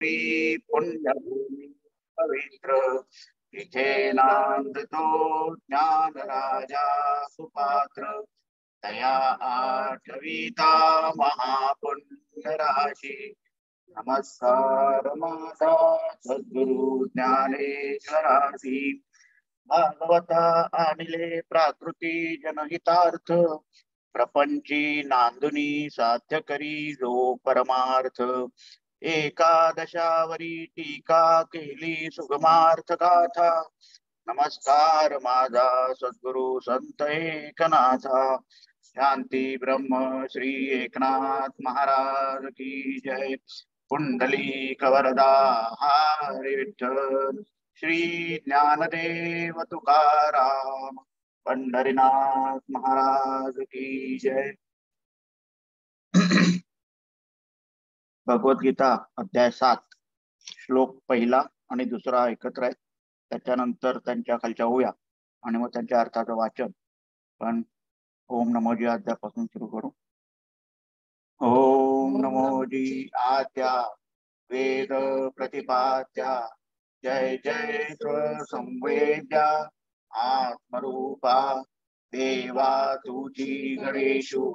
पुण्यभूमी पवित्र तिथे नांदतो ज्ञानराजा सुपात्र तया आठविता महापुण्यराशी नमस्कार माझा सद्गुरु ज्ञानेश्वरासी भागवता आणिले प्राकृती जनहितार्थ प्रपंची नांदुनी साध्य करी जो परमार्थ एकादशावरी टीका केली सुगमार्थ गाथा नमस्कार माझा सद्गुरु संत एकनाथा शांती ब्रह्म श्री एकनाथ महाराज की जय पुंडलिक वरदा हरी विठ्ठल श्री ज्ञानदेव तुकाराम पंढरीनाथ महाराज की जय। भगवद्गीता अध्याय 7 श्लोक पहिला आणि दुसरा एकत्र आहे, त्याच्यानंतर त्यांच्या खालच्या ओव्या आणि मग त्यांच्या अर्थाचं वाचन. पण ओम नमोजी आद्यापासून सुरू करू. ओम नमोजी आद्या वेद प्रतिपाद्या जय जय संवेद्या आत्मरूपा देवा तुझी गणेशु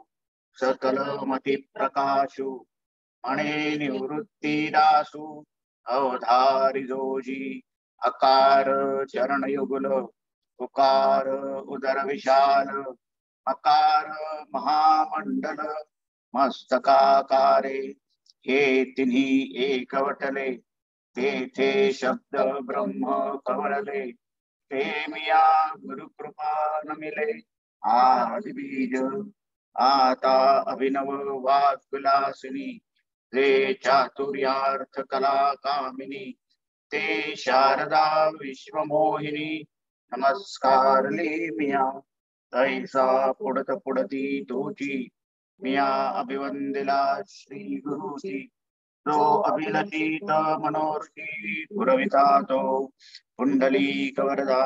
सकल मती प्रकाशु मणे निवृत्ती दासु अवधारी जोजी अकार चरण युगल उकार उदर विशाल अकार महामंडल मस्तकाकारे हे तिन्ही एकवटले तेथे शब्द ब्रह्म कवळले ते मिया गुरुकृपा नमिले आदि बीज आता अभिनव वाद विलासिनी ते चातुर्यार्थ कला कामिनी ते शारदा विश्वमोहिनी नमस्कार मिया तैसा पुडत पुडती तोची मिया अभिवंदिला श्री गुरुची जो अभिलषित मनोरथी पुरविता तो पुंडलिक वरदा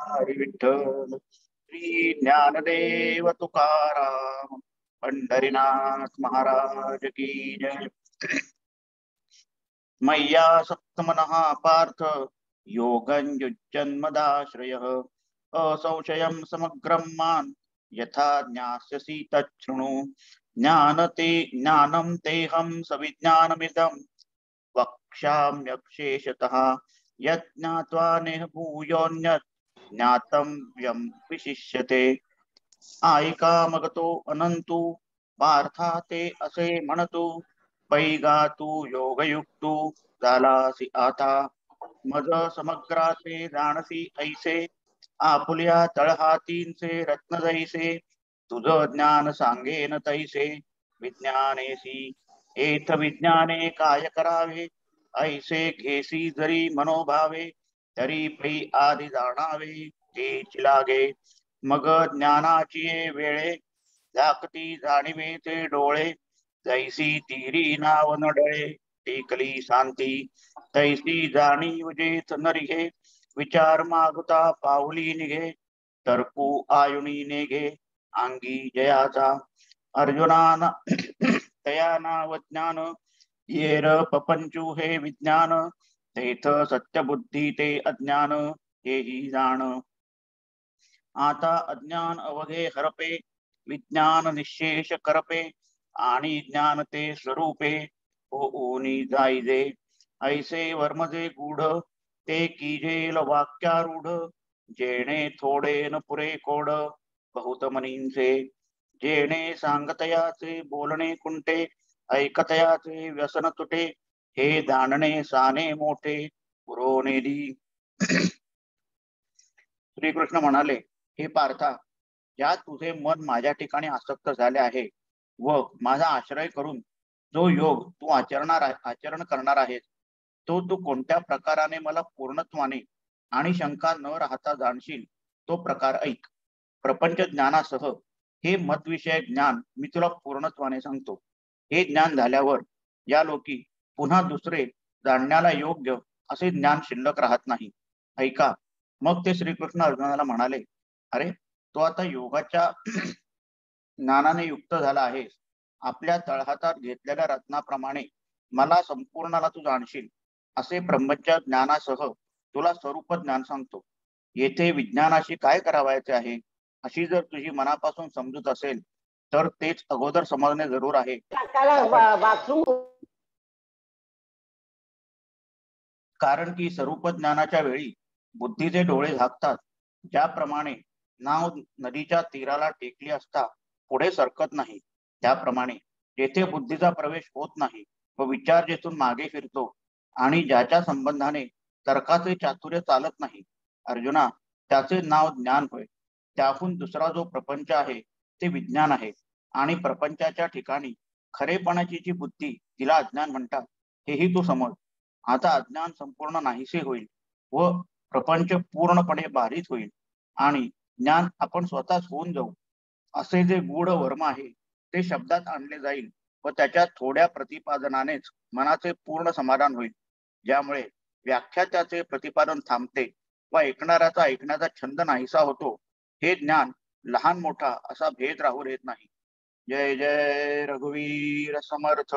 हरी विठ्ठल श्री ज्ञानदेव तुकाराम पंढरीनाथ महाराज की जय। मय्या सप्तमनः पार्थ योगं युज्यन्मदाश्रयः असंशयं समग्रं मां यथा ज्ञास्यसि तच्छृणु ज्ञानं तेहं सविज्ञानमिदं वक्ष्याम्यशेषतः यज्ञात्वा नेह भूयोऽन्यत् ज्ञातं व्यं विशिष्यते। ऐका मगतो अनंतु पार्था ते असे म्हणतु पैगा तू योगयुक्तू झालासी आता मज समग्राचे जाणसी ऐसे आपुल्या तळहातींचे रत्न जैसे तुझ ज्ञान सांगेन तैसे विज्ञानेसी एथ विज्ञाने काय करावे ऐसे घेसी जरी मनोभावे तरी पै आदि जाणावे तेच लागे मग ज्ञानाची वेळे झाकती जाणीवे ते डोळे जैसी तीरी नाव नडळे टेकली शांती तैसी जाणीव जेथ नरिगे विचार मागता पाऊली निघे तर्कू आयुनी नेगे अंगी जयाचा अर्जुनाना तया नाव ज्ञान येर पपंचू हे विज्ञान तेथ सत्यबुद्धी ते अज्ञान हेही जाण आता अज्ञान अवघे हरपे विज्ञान निशेष करपे आणि ज्ञान ते स्वरूपे होऊनी जाईजे ऐसे वर्मजे गूढ ते कीजेल वाक्यारूढ जेणे थोडे न पुरे कोड बहुत मनींचे जेणे सांगतयाचे बोलणे कुंटे ऐकतयाचे व्यसन तुटे हे जाणणे साने मोठे पुरोनेदी। श्रीकृष्ण म्हणाले, हे पार्था, ज्या तुझे मन माझ्या ठिकाणी आसक्त झाले आहे व माझा आश्रय करून जो योग तू आचरण करणार आहेस तो तू कोणत्या प्रकाराने मला पूर्णत्वाने आणि शंका न राहता जाणशील तो प्रकार ऐक। प्रपंच ज्ञानासह हे मतविषयक ज्ञान मी तुला पूर्णत्वाने सांगतो। हे ज्ञान झाल्यावर या लोकी पुन्हा दुसरे जाणण्याला योग्य असे ज्ञान शिल्लक राहत नाही। ऐका। मग ते श्रीकृष्ण अर्जुनाला म्हणाले, अरे तो आता योगाच्या ज्ञानाने युक्त झाला आहेस। आपल्या तळहातात घेतलेल्या रत्नाप्रमाणे मला संपूर्णाला तू जाणशील असे ब्रह्मच्या ज्ञानासह तुला स्वरूप ज्ञान सांगतो. येथे विज्ञानाशी काय करावायचे आहे अशी जर तुझी मनापासून समजूत असेल तर तेच अगोदर समजणे जरूर आहे. कारण की स्वरूप ज्ञानाच्या वेळी बुद्धीचे डोळे झाकतात. ज्याप्रमाणे नाव नदीच्या तीराला टेकली असता पुढे सरकत नाही, त्याप्रमाणे जेथे बुद्धीचा प्रवेश होत नाही व विचार जेथून मागे फिरतो आणि ज्याच्या संबंधाने तर्काचे चातुर्य चालत नाही, अर्जुना, त्याचे नाव ज्ञान होय. त्याहून दुसरा जो प्रपंच आहे ते विज्ञान आहे. आणि प्रपंचाच्या ठिकाणी खरेपणाची जी बुद्धी तिला अज्ञान म्हणतात, हेही तू समज. आता अज्ञान संपूर्ण नाहीसे होईल व प्रपंच पूर्णपणे बाधित होईल आणि ज्ञान आपण स्वतःच होऊन जाऊ. असे जे गूढ वर्म आहे ते शब्दात आणले जाईल व त्याच्या थोड्या प्रतिपादनानेच मनाचे पूर्ण समाधान होईल, ज्यामुळे व्याख्यात्याचे प्रतिपादन थांबते व ऐकणाऱ्याचा ऐकण्याचा छंद नाहीसा होतो. हे ज्ञान लहान मोठा असा भेद राहू देत नाही. जय जय रघुवीर समर्थ.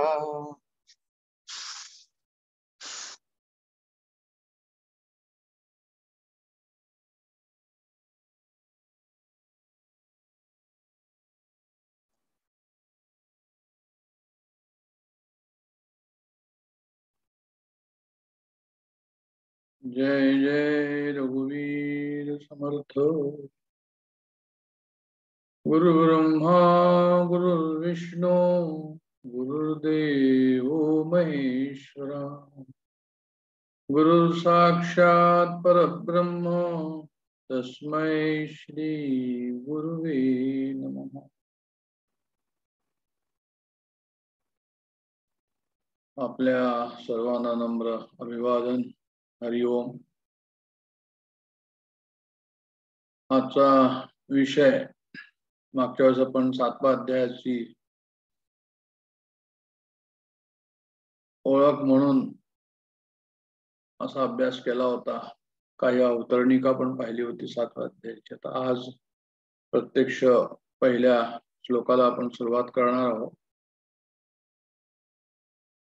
जय जय रघुवीर समर्थ. गुरु ब्रह्मा गुरुर्विष्णू गुरुर्देव महेश्वरा. गुरु साक्षात परब्रह्म तस्मै श्री गुरुवे नमः. आपल्या सर्वांना नम्र अभिवादन. हरिओम. आजचा विषय मागच्या वेळेस आपण 7व्या अध्यायाची ओळख म्हणून असा अभ्यास केला होता. काही अवतरणिका पण पाहिली होती 7व्या अध्यायाची. आता आज प्रत्यक्ष पहिल्या श्लोकाला आपण सुरुवात करणार आहोत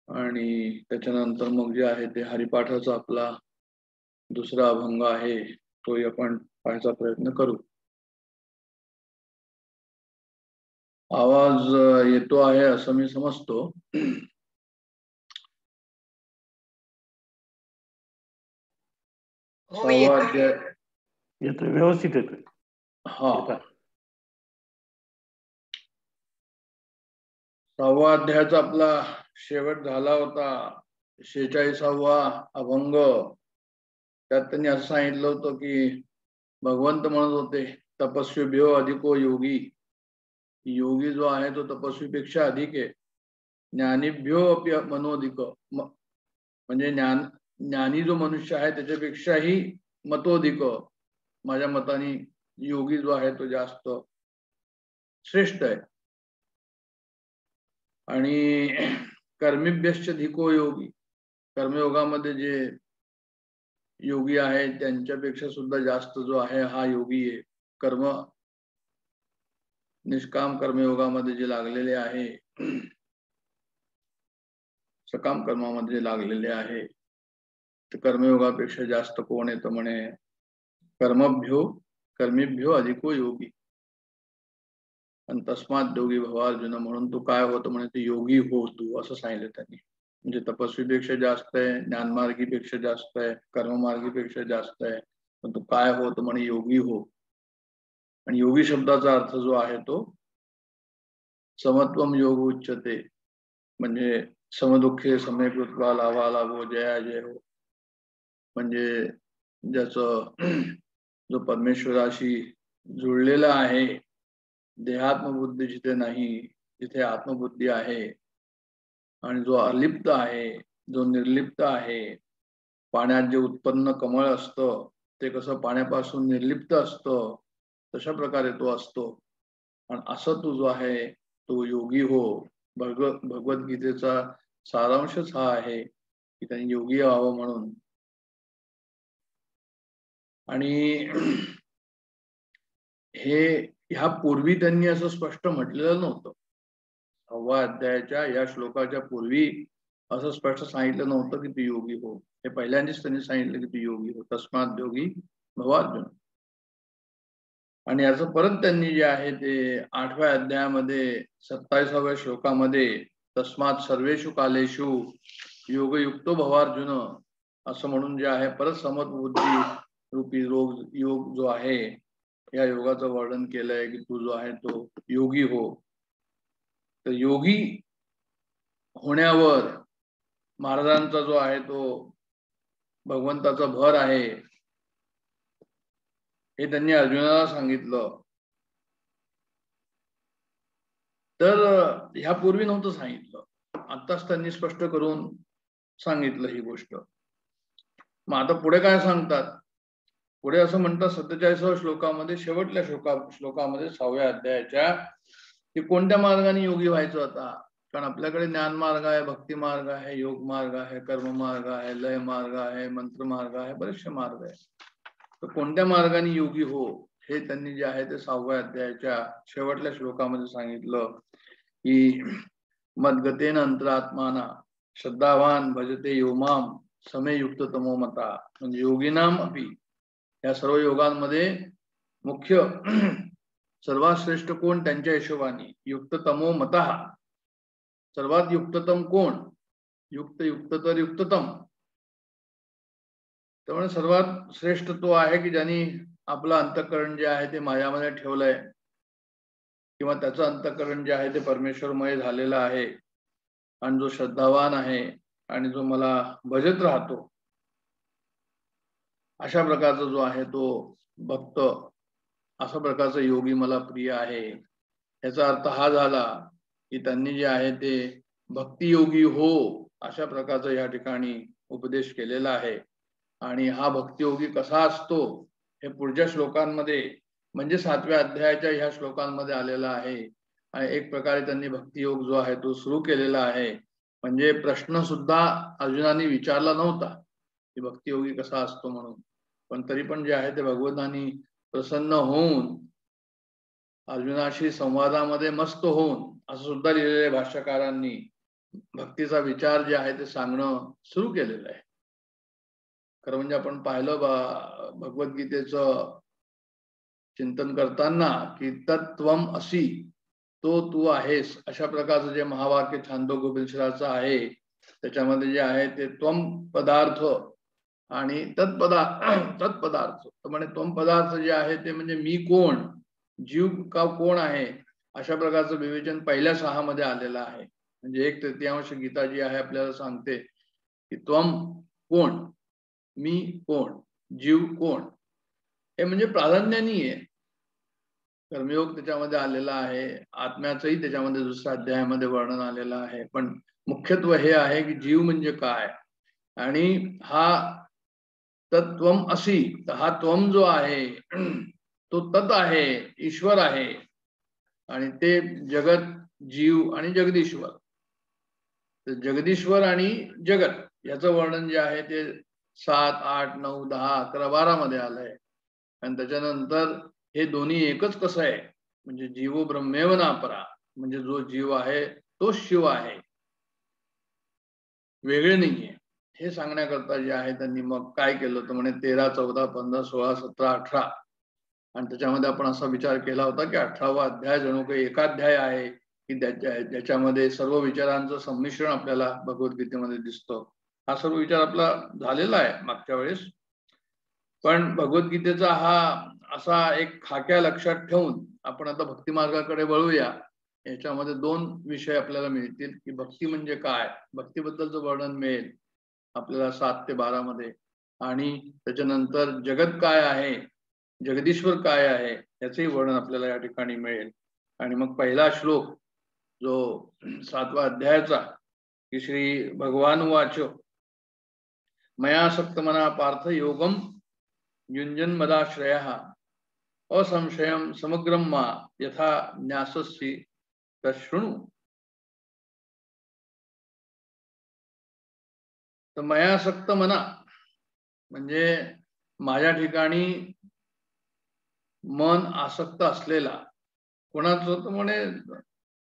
आणि त्याच्यानंतर मग जे आहे ते हरिपाठाचा आपला दुसरा अभंग आहे तोही आपण पाहायचा प्रयत्न करू. आवाज येतो आहे असं मी समजतो. येतोय, व्यवस्थित येतोय. हा, 6व्या अध्यायाचा आपला शेवट झाला होता. 46वा अभंग. त्यात त्यांनी असं सांगितलं होतं की भगवंत म्हणत होते तपस्वीभ्यो अधिको योगी. योगी जो आहे तो तपस्वीपेक्षा अधिक आहे. ज्ञानीभ्यो अपि मनोधिक. म्हणजे ज्ञानी जो मनुष्य आहे त्याच्यापेक्षाही मतोधिक, माझ्या मताने योगी जो आहे तो जास्त श्रेष्ठ आहे. आणि कर्मिभ्यश्च धिको योगी. कर्मयोगामध्ये जे योगी आहे त्यांच्यापेक्षा सुद्धा जास्त जो आहे हा योगी आहे. निष्काम कर्मयोगामध्ये जे लागलेले आहे, सकाम कर्मामध्ये जे लागलेले आहे, ते कर्मयोगापेक्षा जास्त कोण येतं म्हणे कर्मिभ्यो अधिको योगी. आणि तस्मात योगी भवा अर्जुन. म्हणून तू काय होतं म्हणे ते योगी हो तू, असं सांगितलं त्यांनी. म्हणजे तपस्वीपेक्षा जास्त आहे, ज्ञानमार्गीपेक्षा जास्त आहे, कर्ममार्गीपेक्षा जास्त आहे, पण तू काय होत म्हणे योगी हो. आणि योगी शब्दाचा अर्थ जो आहे तो समत्वम योग उच्चते. म्हणजे समदुःखे समेकृत्वा लाभा लाभो जया जय हो. म्हणजे ज्याचं जो परमेश्वराशी जुळलेला आहे, देहात्मबुद्धी जिथे नाही तिथे आत्मबुद्धी आहे. आणि जो अलिप्त आहे, जो निर्लिप्त आहे, पाण्यात जे उत्पन्न कमळ असतं ते कसं पाण्यापासून निर्लिप्त असतं तशा प्रकारे तो असतो. आणि असं तो जो आहे तो योगी हो. भगवद्गीतेचा सारांशच हा आहे की त्यांनी योगी व्हावं म्हणून. आणि हे ह्या पूर्वी त्यांनी असं स्पष्ट म्हटलेलं नव्हतं. 6व्या अध्यायाच्या या श्लोकाच्या पूर्वी असं स्पष्ट सांगितलं नव्हतं की तू योगी हो. हे पहिल्यांदाच त्यांनी सांगितलं की तू योगी हो, तस्मात योगी भव अर्जुन. आणि याचं परत त्यांनी जे आहे ते 8व्या अध्यायामध्ये 27व्या श्लोकामध्ये तस्मात सर्वेषु कालेषु योगयुक्तो भवार्जुन असं म्हणून जे आहे परत समबुद्धी रूपी योग जो आहे या योगाचं वर्णन केलंय की तू जो आहे तो योगी हो. तर योगी होण्यावर महाराजांचा जो आहे तो भगवंताचा भर आहे हे त्यांनी अर्जुनाला सांगितलं. तर ह्यापूर्वी नव्हतं सांगितलं, आताच त्यांनी स्पष्ट करून सांगितलं ही गोष्ट. मग आता पुढे काय सांगतात? पुढे असं म्हणतात 47व्या श्लोकामध्ये, शेवटल्या श्लोकामध्ये 6व्या अध्यायाच्या, की कोणत्या मार्गाने योगी व्हायचं आता. कारण आपल्याकडे ज्ञान मार्ग आहे, भक्ती मार्ग आहे, योग मार्ग आहे, कर्म मार्ग आहे, लय मार्ग आहे, मंत्र मार्ग आहे, बरेचसे मार्ग आहे. तर कोणत्या मार्गाने योगी हो हे त्यांनी जे आहे ते 6व्या अध्यायाच्या शेवटल्या श्लोकामध्ये सांगितलं की मद्गतेन अंतरात्माना श्रद्धावान भजते योमाम समे युक्त तमो मता. म्हणजे योगिनाम अपि, या सर्व योगांमध्ये मुख्य सर्वात श्रेष्ठ कोण? त्यांच्या हिशोबाने युक्त तमो मतः. सर्वात युक्ततम कोण? युक्त तर युक्ततम. त्यामुळे सर्वात श्रेष्ठ तो आहे की ज्यांनी आपलं अंतःकरण जे आहे ते माझ्यामध्ये ठेवलंय, किंवा त्याचं अंतःकरण जे आहे ते परमेश्वरमय झालेलं आहे, आणि जो श्रद्धावान आहे आणि जो मला भजत राहतो, अशा प्रकारचा जो आहे तो भक्त, अशा प्रकारचा योगी मला प्रिय आहे. याचा अर्थ हा झाला की त्यांनी जे आहे ते भक्तियोगी हो अशा प्रकारचा या ठिकाणी उपदेश केलेला आहे. आणि हा भक्तियोगी कसा असतो हे पुढच्या श्लोकांमध्ये, म्हणजे 7व्या अध्यायाच्या ह्या श्लोकांमध्ये आलेला आहे. आणि एक प्रकारे त्यांनी भक्तियोग जो आहे तो सुरू केलेला आहे. म्हणजे प्रश्न सुद्धा अर्जुनाने विचारला नव्हता की भक्तियोगी कसा असतो म्हणून, पण तरी पण जे आहे ते भगवंतांनी प्रसन्न होऊन अर्जुनाशी संवादामध्ये मस्त होऊन असं सुद्धा लिहिलेलं भाष्यकारांनी भक्तीचा विचार जे आहे ते सांगणं सुरू केलेलं आहे. खरं म्हणजे आपण पाहिलं भगवद्गीतेचं चिंतन करताना की तत्त्वम असी, तो तू आहेस, अशा प्रकारचं जे महावाक्य छांदोग्योपनिषदाचं आहे त्याच्यामध्ये जे आहे ते त्वम पदार्थ आणि तत्पदार्थ. म्हणजे त्वम पदार्थ जे आहे ते म्हणजे मी कोण, जीव का कोण आहे, अशा प्रकारचं विवेचन पहिल्या 6 मध्ये आलेलं आहे. म्हणजे 1/3 गीता जी आहे आपल्याला सांगते की त्वम कोण, मी कोण, जीव कोण. हे म्हणजे प्राधान्याने आहे. कर्मयोग त्याच्यामध्ये आलेला आहे, आत्म्याचंही त्याच्यामध्ये 2ऱ्या अध्यायामध्ये वर्णन आलेलं आहे. पण मुख्यत्व हे आहे की जीव म्हणजे काय, आणि हा तत्त्वम असी, तर हा त्वम जो आहे तो तत् आहे, ईश्वर आहे, आणि ते जगत, जीव आणि जगदीश्वर. तर जगदीश्वर आणि जगत याचं वर्णन जे आहे ते 7, 8, 9, 10, 11, 12 मध्ये आलंय. आणि त्याच्यानंतर हे दोन्ही एकच कसं आहे, म्हणजे जीवो ब्रह्मेव नापरा, म्हणजे जो जीव आहे तो शिव आहे, वेगळे नाहीये. हे सांगण्याकरता जे आहे त्यांनी मग काय केलं तर म्हणे 13, 14, 15, 16, 17, 18. आणि त्याच्यामध्ये आपण असा विचार केला होता की 18वा अध्याय जणू काही एकाध्याय आहे की ज्याच्यामध्ये सर्व विचारांचं संमिश्रण आपल्याला भगवद्गीतेमध्ये दिसतं. हा सर्व विचार आपला झालेला आहे मागच्या वेळेस. पण भगवद्गीतेचा हा असा एक खाक्या लक्षात ठेवून आपण आता भक्ती मार्गाकडे वळूया. याच्यामध्ये 2 विषय आपल्याला मिळतील की भक्ती म्हणजे काय, भक्तीबद्दलचं वर्णन मिळेल आपल्याला 7 ते 12 मध्ये, आणि त्याच्यानंतर जगत काय आहे, जगदीश्वर काय आहे याचंही वर्णन आपल्याला या ठिकाणी मिळेल. आणि मग पहिला श्लोक जो 7व्या अध्यायाचा की श्री भगवान वाच, मया सक्तमना पार्थ योगम युंजन मदाश्रयः असंशयम समग्रम मा यथा न्यासस्सी तशृणु. तर मयासक्त मना म्हणजे माझ्या ठिकाणी मन आसक्त असलेला. कोणाचं तर म्हणे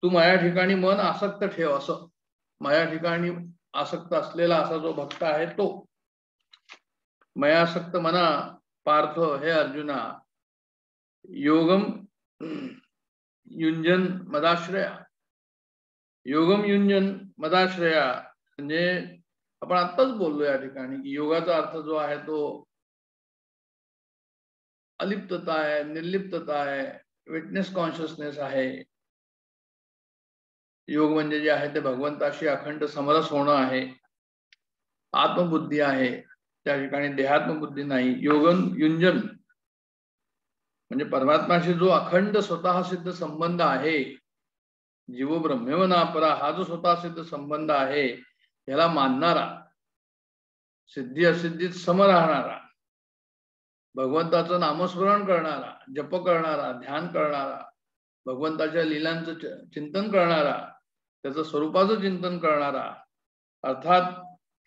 तू माझ्या ठिकाणी मन आसक्त ठेव, असं माझ्या ठिकाणी आसक्त असलेला असा जो भक्त आहे तो. मयासक्त मना पार्थ हे अर्जुना योगम युंजन मदाश्रया. योगम युंजन मदाश्रया म्हणजे आपण आत्ताच बोललो या ठिकाणी की योगाचा अर्थ जो आहे तो अलिप्तता आहे, निर्लिप्तता आहे, विटनेस कॉन्शियसनेस आहे. योग म्हणजे जे आहे ते भगवंताशी अखंड समरस होणं आहे, आत्मबुद्धी आहे, त्या ठिकाणी देहात्मबुद्धी नाही. योगन युंजन म्हणजे परमात्माशी जो अखंड स्वतः सिद्ध संबंध आहे, जीव ब्रह्मेवनापरा हा जो स्वतः सिद्ध संबंध आहे याला मानणारा, सिद्धी असिद्धीत सम राहणारा, भगवंताचं नामस्मरण करणारा, जप करणारा, ध्यान करणारा, भगवंताच्या लीलांचं चिंतन करणारा, त्याचं स्वरूपाचं चिंतन करणारा, अर्थात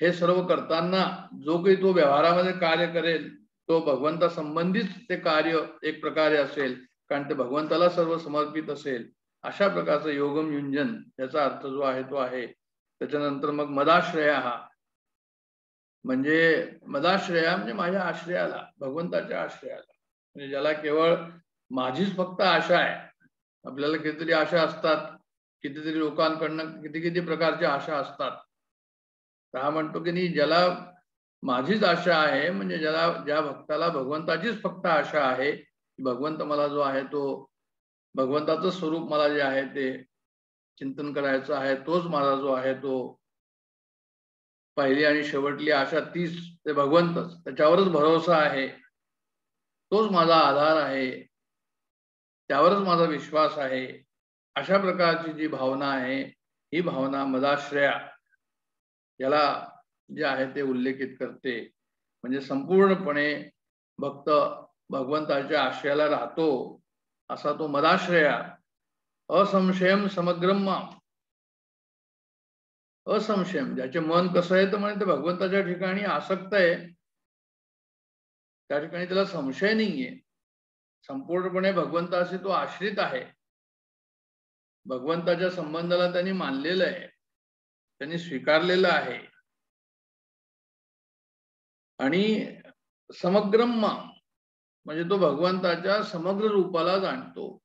हे सर्व करताना जो काही तो व्यवहारामध्ये कार्य करेल तो भगवंता संबंधित ते कार्य एक प्रकारे असेल, कारण ते भगवंताला सर्व समर्पित असेल. अशा प्रकारचं योगम युंजन याचा अर्थ जो आहे तो आहे. त्याच्यानंतर मग मदाश्रया हा म्हणजे मदाश्रया म्हणजे माझ्या आश्रयाला, भगवंताच्या आश्रयाला, म्हणजे ज्याला केवळ माझीच फक्त आशा आहे. आपल्याला कितीतरी आशा असतात, कितीतरी लोकांकडनं किती किती प्रकारच्या आशा असतात. तर हा म्हणतो की नाही, ज्याला माझीच आशा आहे म्हणजे ज्या भक्ताला भगवंताचीच फक्त आशा आहे, भगवंत मला जो आहे तो भगवंताचं स्वरूप मला जे आहे ते चिंतन करायचं आहे, तोच माझा जो आहे तो पहिली आणि शेवटली आशा तीच, ते भगवंतच, त्याच्यावरच भरोसा आहे, तोच माझा आधार आहे, त्यावरच माझा विश्वास आहे. अशा प्रकारची जी भावना आहे ही भावना मदाश्रया याला जे आहे ते उल्लेखित करते. म्हणजे संपूर्णपणे भक्त भगवंताच्या आश्रयाला राहतो असा तो मदाश्रया. असंशयम समग्रम माम, असंशयम ज्याचे मन कसं आहे तर म्हणजे ते भगवंताच्या ठिकाणी आसक्त आहे, त्या ठिकाणी त्याला संशय नाहीये, संपूर्णपणे भगवंताशी तो आश्रित आहे, भगवंताच्या संबंधाला त्यांनी मानलेलं आहे, त्यांनी स्वीकारलेलं आहे. आणि समग्रम माम म्हणजे तो भगवंताच्या समग्र रूपाला जाणतो,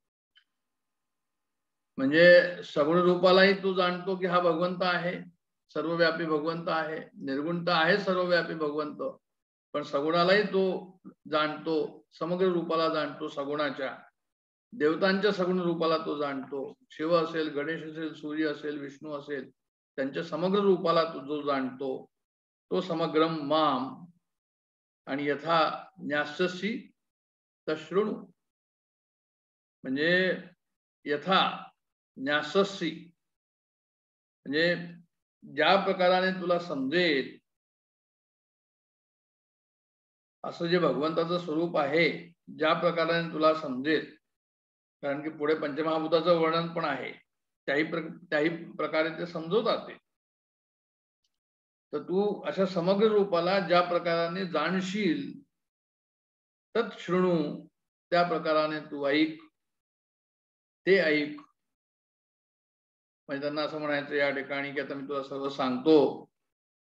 म्हणजे सगुण रूपालाही तो जाणतो की हा भगवंत आहे, सर्वव्यापी भगवंत आहे, निर्गुण तर आहे सर्वव्यापी भगवंत, पण सगुणालाही तो जाणतो, समग्र रूपाला जाणतो, सगुणाच्या देवतांच्या सगुण रूपाला तो जाणतो. शिव असेल, गणेश असेल, सूर्य असेल, विष्णू असेल, त्यांच्या समग्र रूपाला तो जो जाणतो तो समग्रम माम. आणि यथा न्याससी तशृणु म्हणजे यथा न्याससी म्हणजे ज्या प्रकाराने तुला समजेल असं जे भगवंताचं स्वरूप आहे, ज्या प्रकाराने तुला समजेल, कारण की पुढे पंचमहाभूताचं वर्णन पण आहे, त्याही प्रकारे ते समजवतात. तर तू अशा समग्र रूपाला ज्या प्रकाराने जाणशील तत् शृणू, त्या प्रकाराने तू ऐक, ते ऐक. म्हणजे त्यांना असं म्हणायचं या ठिकाणी की आता मी तुला सर्व सांगतो,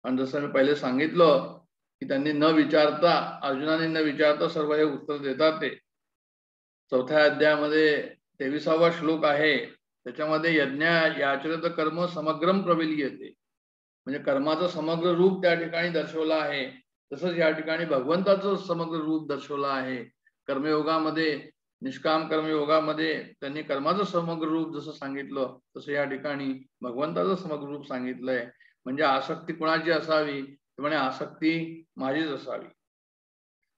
आणि जसं मी पहिले सांगितलं की त्यांनी न विचारता, अर्जुनाने न विचारता सर्व हे उत्तर देतात. ते 4थ्या अध्यायामध्ये 23वा श्लोक आहे, त्याच्यामध्ये यज्ञ याचरित कर्म समग्रम प्रविलीयते, म्हणजे कर्माचं समग्र रूप त्या ठिकाणी दर्शवलं आहे. तसंच या ठिकाणी भगवंताचं समग्र रूप दर्शवलं आहे. कर्मयोगामध्ये, निष्काम कर्मयोगामध्ये त्यांनी कर्माचं समग्र रूप जसं सांगितलं, तसं या ठिकाणी भगवंताचं समग्र रूप सांगितलंय. म्हणजे आसक्ती कुणाची असावी, म्हणे आसक्ती माझीच असावी.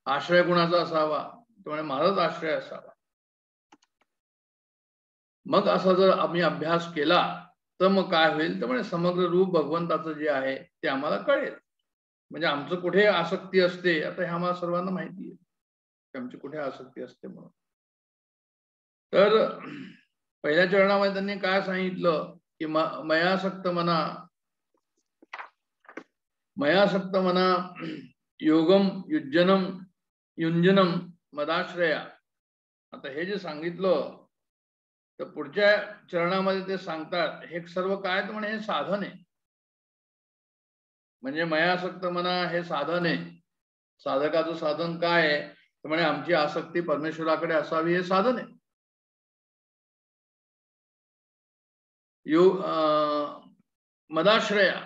आश्रय कुणाचा असावा, म्हणे माझाच आश्रय असावा. मग असा जर आम्ही अभ्यास केला तर मग काय होईल, तर म्हणजे समग्र रूप भगवंताचं जे आहे ते आम्हाला कळेल. म्हणजे आमचं कुठे आसक्ती असते, आता हे आम्हाला सर्वांना माहिती आहे आमची कुठे आसक्ती असते म्हणून. तर पहिल्या चरणामध्ये त्यांनी काय सांगितलं की मयासक्त मना योगम युंजनम मदाश्रया. आता हे जे सांगितलं तर पुढच्या चरणामध्ये ते सांगतात हे सर्व काय, तर म्हणे हे साधन आहे. म्हणजे मयासक्त मना हे साधन आहे. साधकाचं साधन काय आहे तर म्हणे आमची आसक्ती परमेश्वराकडे असावी हे साधन आहे. मदाश्रया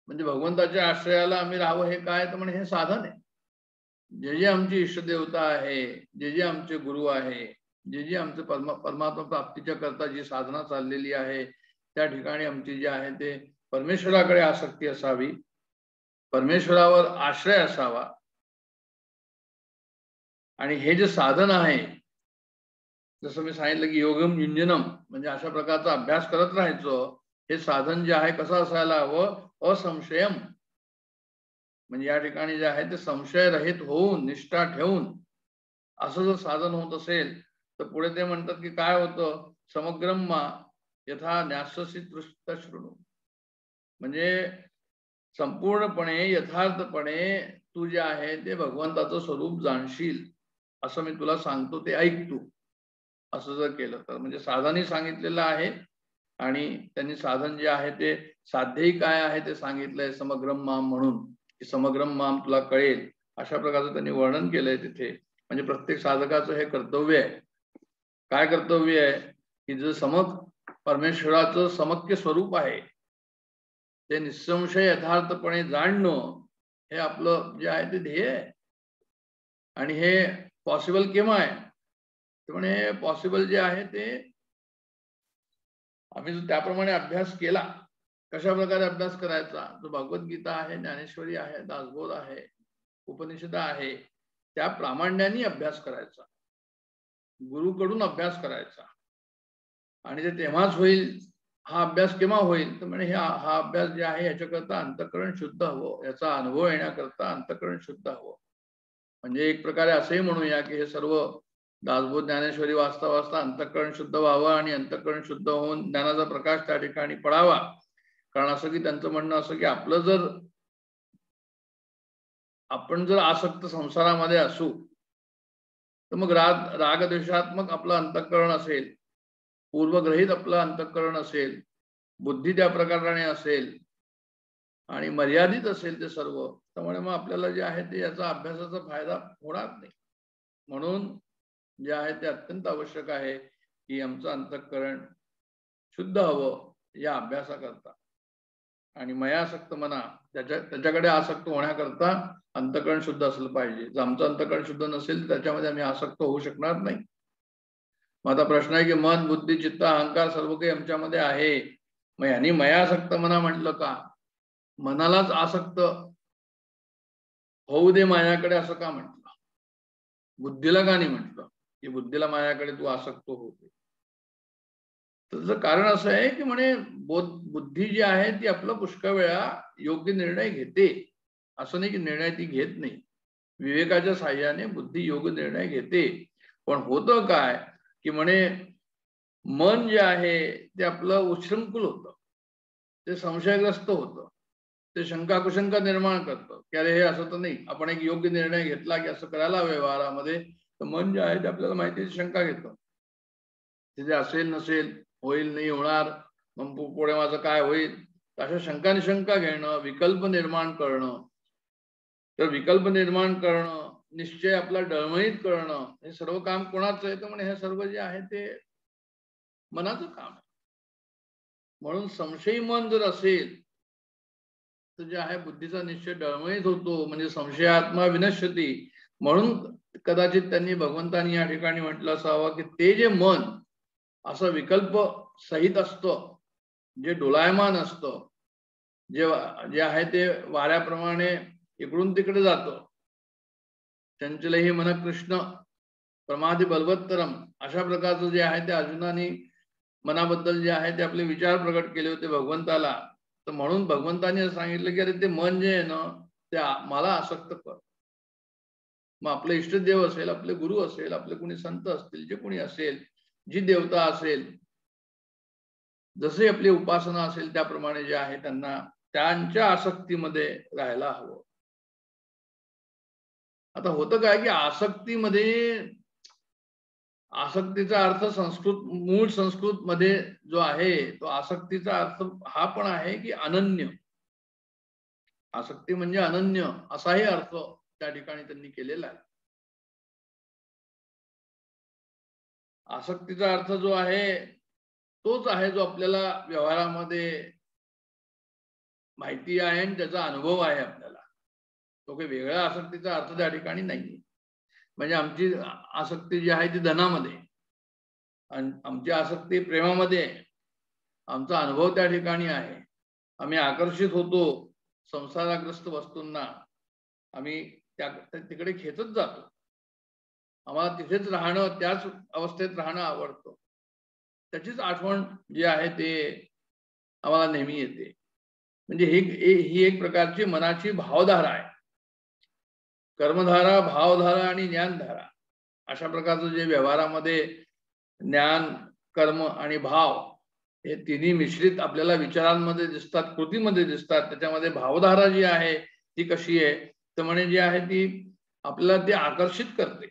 म्हणजे भगवंताच्या आश्रयाला आम्ही राहावं हे काय तर म्हणे हे साधन आहे. जे जे आमची इष्टदेवता आहे, जे जे आमचे गुरु आहे, जे जे आमचे परमात्मा प्राप्तीच्या करता जी साधना चाललेली आहे त्या ठिकाणी आमची जी आहे ते परमेश्वराकडे आसक्ती असावी, परमेश्वरावर आश्रय असावा. आणि हे जे साधन आहे जसं मी सांगितलं की योगम युंजनम म्हणजे अशा प्रकारचा अभ्यास करत राहायचो. हे साधन जे आहे कसं असायला हवं असंशयम म्हणजे या ठिकाणी जे आहे ते संशय रहित होऊन निष्ठा ठेवून असं जर साधन होत असेल तर पुढे ते म्हणतात की काय होतं समग्रम मा यथा न्याससी शृणु म्हणजे संपूर्णपणे यथार्थपणे तू जे आहे ते भगवंताचं स्वरूप जाणशील असं मी तुला सांगतो ते ऐक तू. असं जर केलं तर म्हणजे साधनही सांगितलेलं आहे आणि त्यांनी साधन जे आहे ते साध्यही काय आहे ते सांगितलंय समग्रम माम म्हणून की समग्रम माम तुला कळेल अशा प्रकारचं त्यांनी वर्णन केलंय तिथे. म्हणजे प्रत्येक साधकाचं हे कर्तव्य आहे. काय कर्तव्य आहे की जे परमेश्वराचं समक्य स्वरूप आहे ते निसंशय यथार्थपणे जाणणं हे आपलं जे आहे ते ध्येय आहे. आणि हे पॉसिबल केव्हा आहे तर म्हणे पॉसिबल जे आहे ते आम्ही जो त्याप्रमाणे अभ्यास केला. कशा प्रकारे अभ्यास करायचा जो भगवद्गीता आहे, ज्ञानेश्वरी आहे, दासबोध आहे, उपनिषद आहे त्या प्रामाण्याने अभ्यास करायचा, गुरुकडून अभ्यास करायचा. आणि ते तेव्हाच होईल. हा अभ्यास केव्हा होईल तर म्हणजे हा अभ्यास जे आहे याच्याकरता अंतःकरण शुद्ध हवं, याचा अनुभव येण्याकरता अंतःकरण शुद्ध हवं. म्हणजे एक प्रकारे असंही म्हणूया की हे सर्व दासबोध ज्ञानेश्वरी वाचता वाचता अंतःकरण शुद्ध व्हावं आणि अंतःकरण शुद्ध होऊन ज्ञानाचा प्रकाश त्या ठिकाणी पडावा. कारण असं की त्यांचं म्हणणं असं की आपण जर आसक्त संसारामध्ये असू तर मग रागद्वेषात्मक आपलं अंतःकरण असेल, पूर्वग्रहित आपलं अंतःकरण असेल, बुद्धी त्या प्रकाराने असेल आणि मर्यादित असेल ते सर्व, त्यामुळे मग आपल्याला जे आहे ते याचा अभ्यासाचा फायदा होणार नाही. म्हणून जे आहे ते अत्यंत आवश्यक आहे की आमचं अंतःकरण शुद्ध हवं या अभ्यासाकरता. आणि मयासक्त मना त्याच्याकडे आसक्त होण्याकरता अंतःकरण शुद्ध असलं पाहिजे. जर आमचं अंतःकरण शुद्ध नसेल तर त्याच्यामध्ये आम्ही आसक्त होऊ शकणार नाही. मग आता प्रश्न आहे की मन, बुद्धी, चित्त, अहंकार सर्व काही आमच्यामध्ये आहे, मग यांनी मयासक्त मना म्हटलं का? मनालाच आसक्त होऊ दे मायाकडे असं का म्हटलं? बुद्धीला का नाही म्हटलं की बुद्धीला मायाकडे तू आसक्त होऊ दे? त्याचं कारण असं आहे की म्हणे बुद्धी जी आहे ती आपला पुष्कळ वेळा योग्य निर्णय घेते. असं नाही की निर्णय ती घेत नाही. विवेकाच्या साह्याने बुद्धी योग्य निर्णय घेते. पण होतं काय की म्हणे मन जे आहे ते आपलं उच्छृंखल होतं, ते संशयग्रस्त होतं, ते शंका कुशंका निर्माण करतं की अरे हे असं तर नाही. आपण एक योग्य निर्णय घेतला की असं करायला व्यवहारामध्ये तर मन जे आहे ते आपल्याला माहिती शंका घेतं. तिथे असेल नसेल, होईल नाही होणार, मग पुढे माझं काय होईल, अशा शंका निशंका घेणं, विकल्प निर्माण करणं. तर विकल्प निर्माण करणं, निश्चय आपला डळमळीत करणं, हे सर्व काम कोणाचं आहे तर म्हणे हे सर्व जे आहे ते मनाचं काम आहे. म्हणून संशयी मन जर असेल तर जे आहे बुद्धीचा निश्चय डळमळीत होतो, म्हणजे संशयात्मा विनश्यती. म्हणून कदाचित त्यांनी भगवंतांनी या ठिकाणी म्हटलं असावं की ते जे मन असं विकल्प सहित असतं, जे डोलायमान असतं, जे आहे ते वाऱ्याप्रमाणे इकडून तिकडे जातं, चंचलही मन कृष्ण प्रमादी बलवत्तरम, अशा प्रकारचं जे आहे ते अर्जुनाने मनाबद्दल जे आहे ते आपले विचार प्रकट केले होते भगवंताला. तर म्हणून भगवंताने सांगितलं की अरे ते मन जे आहे ना ते मला आसक्त कर. मग आपले इष्टदेव असेल, आपले गुरु असेल, आपले कोणी संत असतील, जे कोणी असेल, जी देवता असेल, जसे आपली उपासना असेल त्याप्रमाणे जे आहे त्यांना त्यांच्या आसक्तीमध्ये राहायला हवं. आता होतं काय की आसक्तीचा अर्थ मूळ संस्कृत मध्ये जो आहे तो आसक्तीचा अर्थ हा पण आहे की अनन्य. आसक्ती म्हणजे अनन्य असाही अर्थ त्या ठिकाणी त्यांनी केलेला आहे. आसक्तीचा अर्थ जो आहे तोच आहे जो आपल्याला व्यवहारामध्ये माहिती आहे आणि त्याचा अनुभव आहे आपल्याला. तो काही वेगळा आसक्तीचा अर्थ त्या ठिकाणी नाहीये. म्हणजे आमची आसक्ती जी आहे ती धनामध्ये, आमची आसक्ती प्रेमामध्ये, आमचा अनुभव त्या ठिकाणी आहे. आम्ही आकर्षित होतो संसारग्रस्त वस्तूंना, आम्ही तिकडे खेचत जातो. आम्हाला तिथेच राहणं, त्याच अवस्थेत राहणं आवडतं. त्याचीच आठवण जी आहे ते आम्हाला नेहमी येते. म्हणजे ही एक प्रकारची मनाची भावधारा आहे. कर्मधारा, भावधारा आणि ज्ञानधारा अशा प्रकारचं जे व्यवहारामध्ये ज्ञान, कर्म आणि भाव हे तिन्ही मिश्रित आपल्याला विचारांमध्ये दिसतात, कृतीमध्ये दिसतात. त्याच्यामध्ये भावधारा जी आहे ती कशी आहे तर म्हणे जी आहे ती आपल्याला ती आकर्षित करते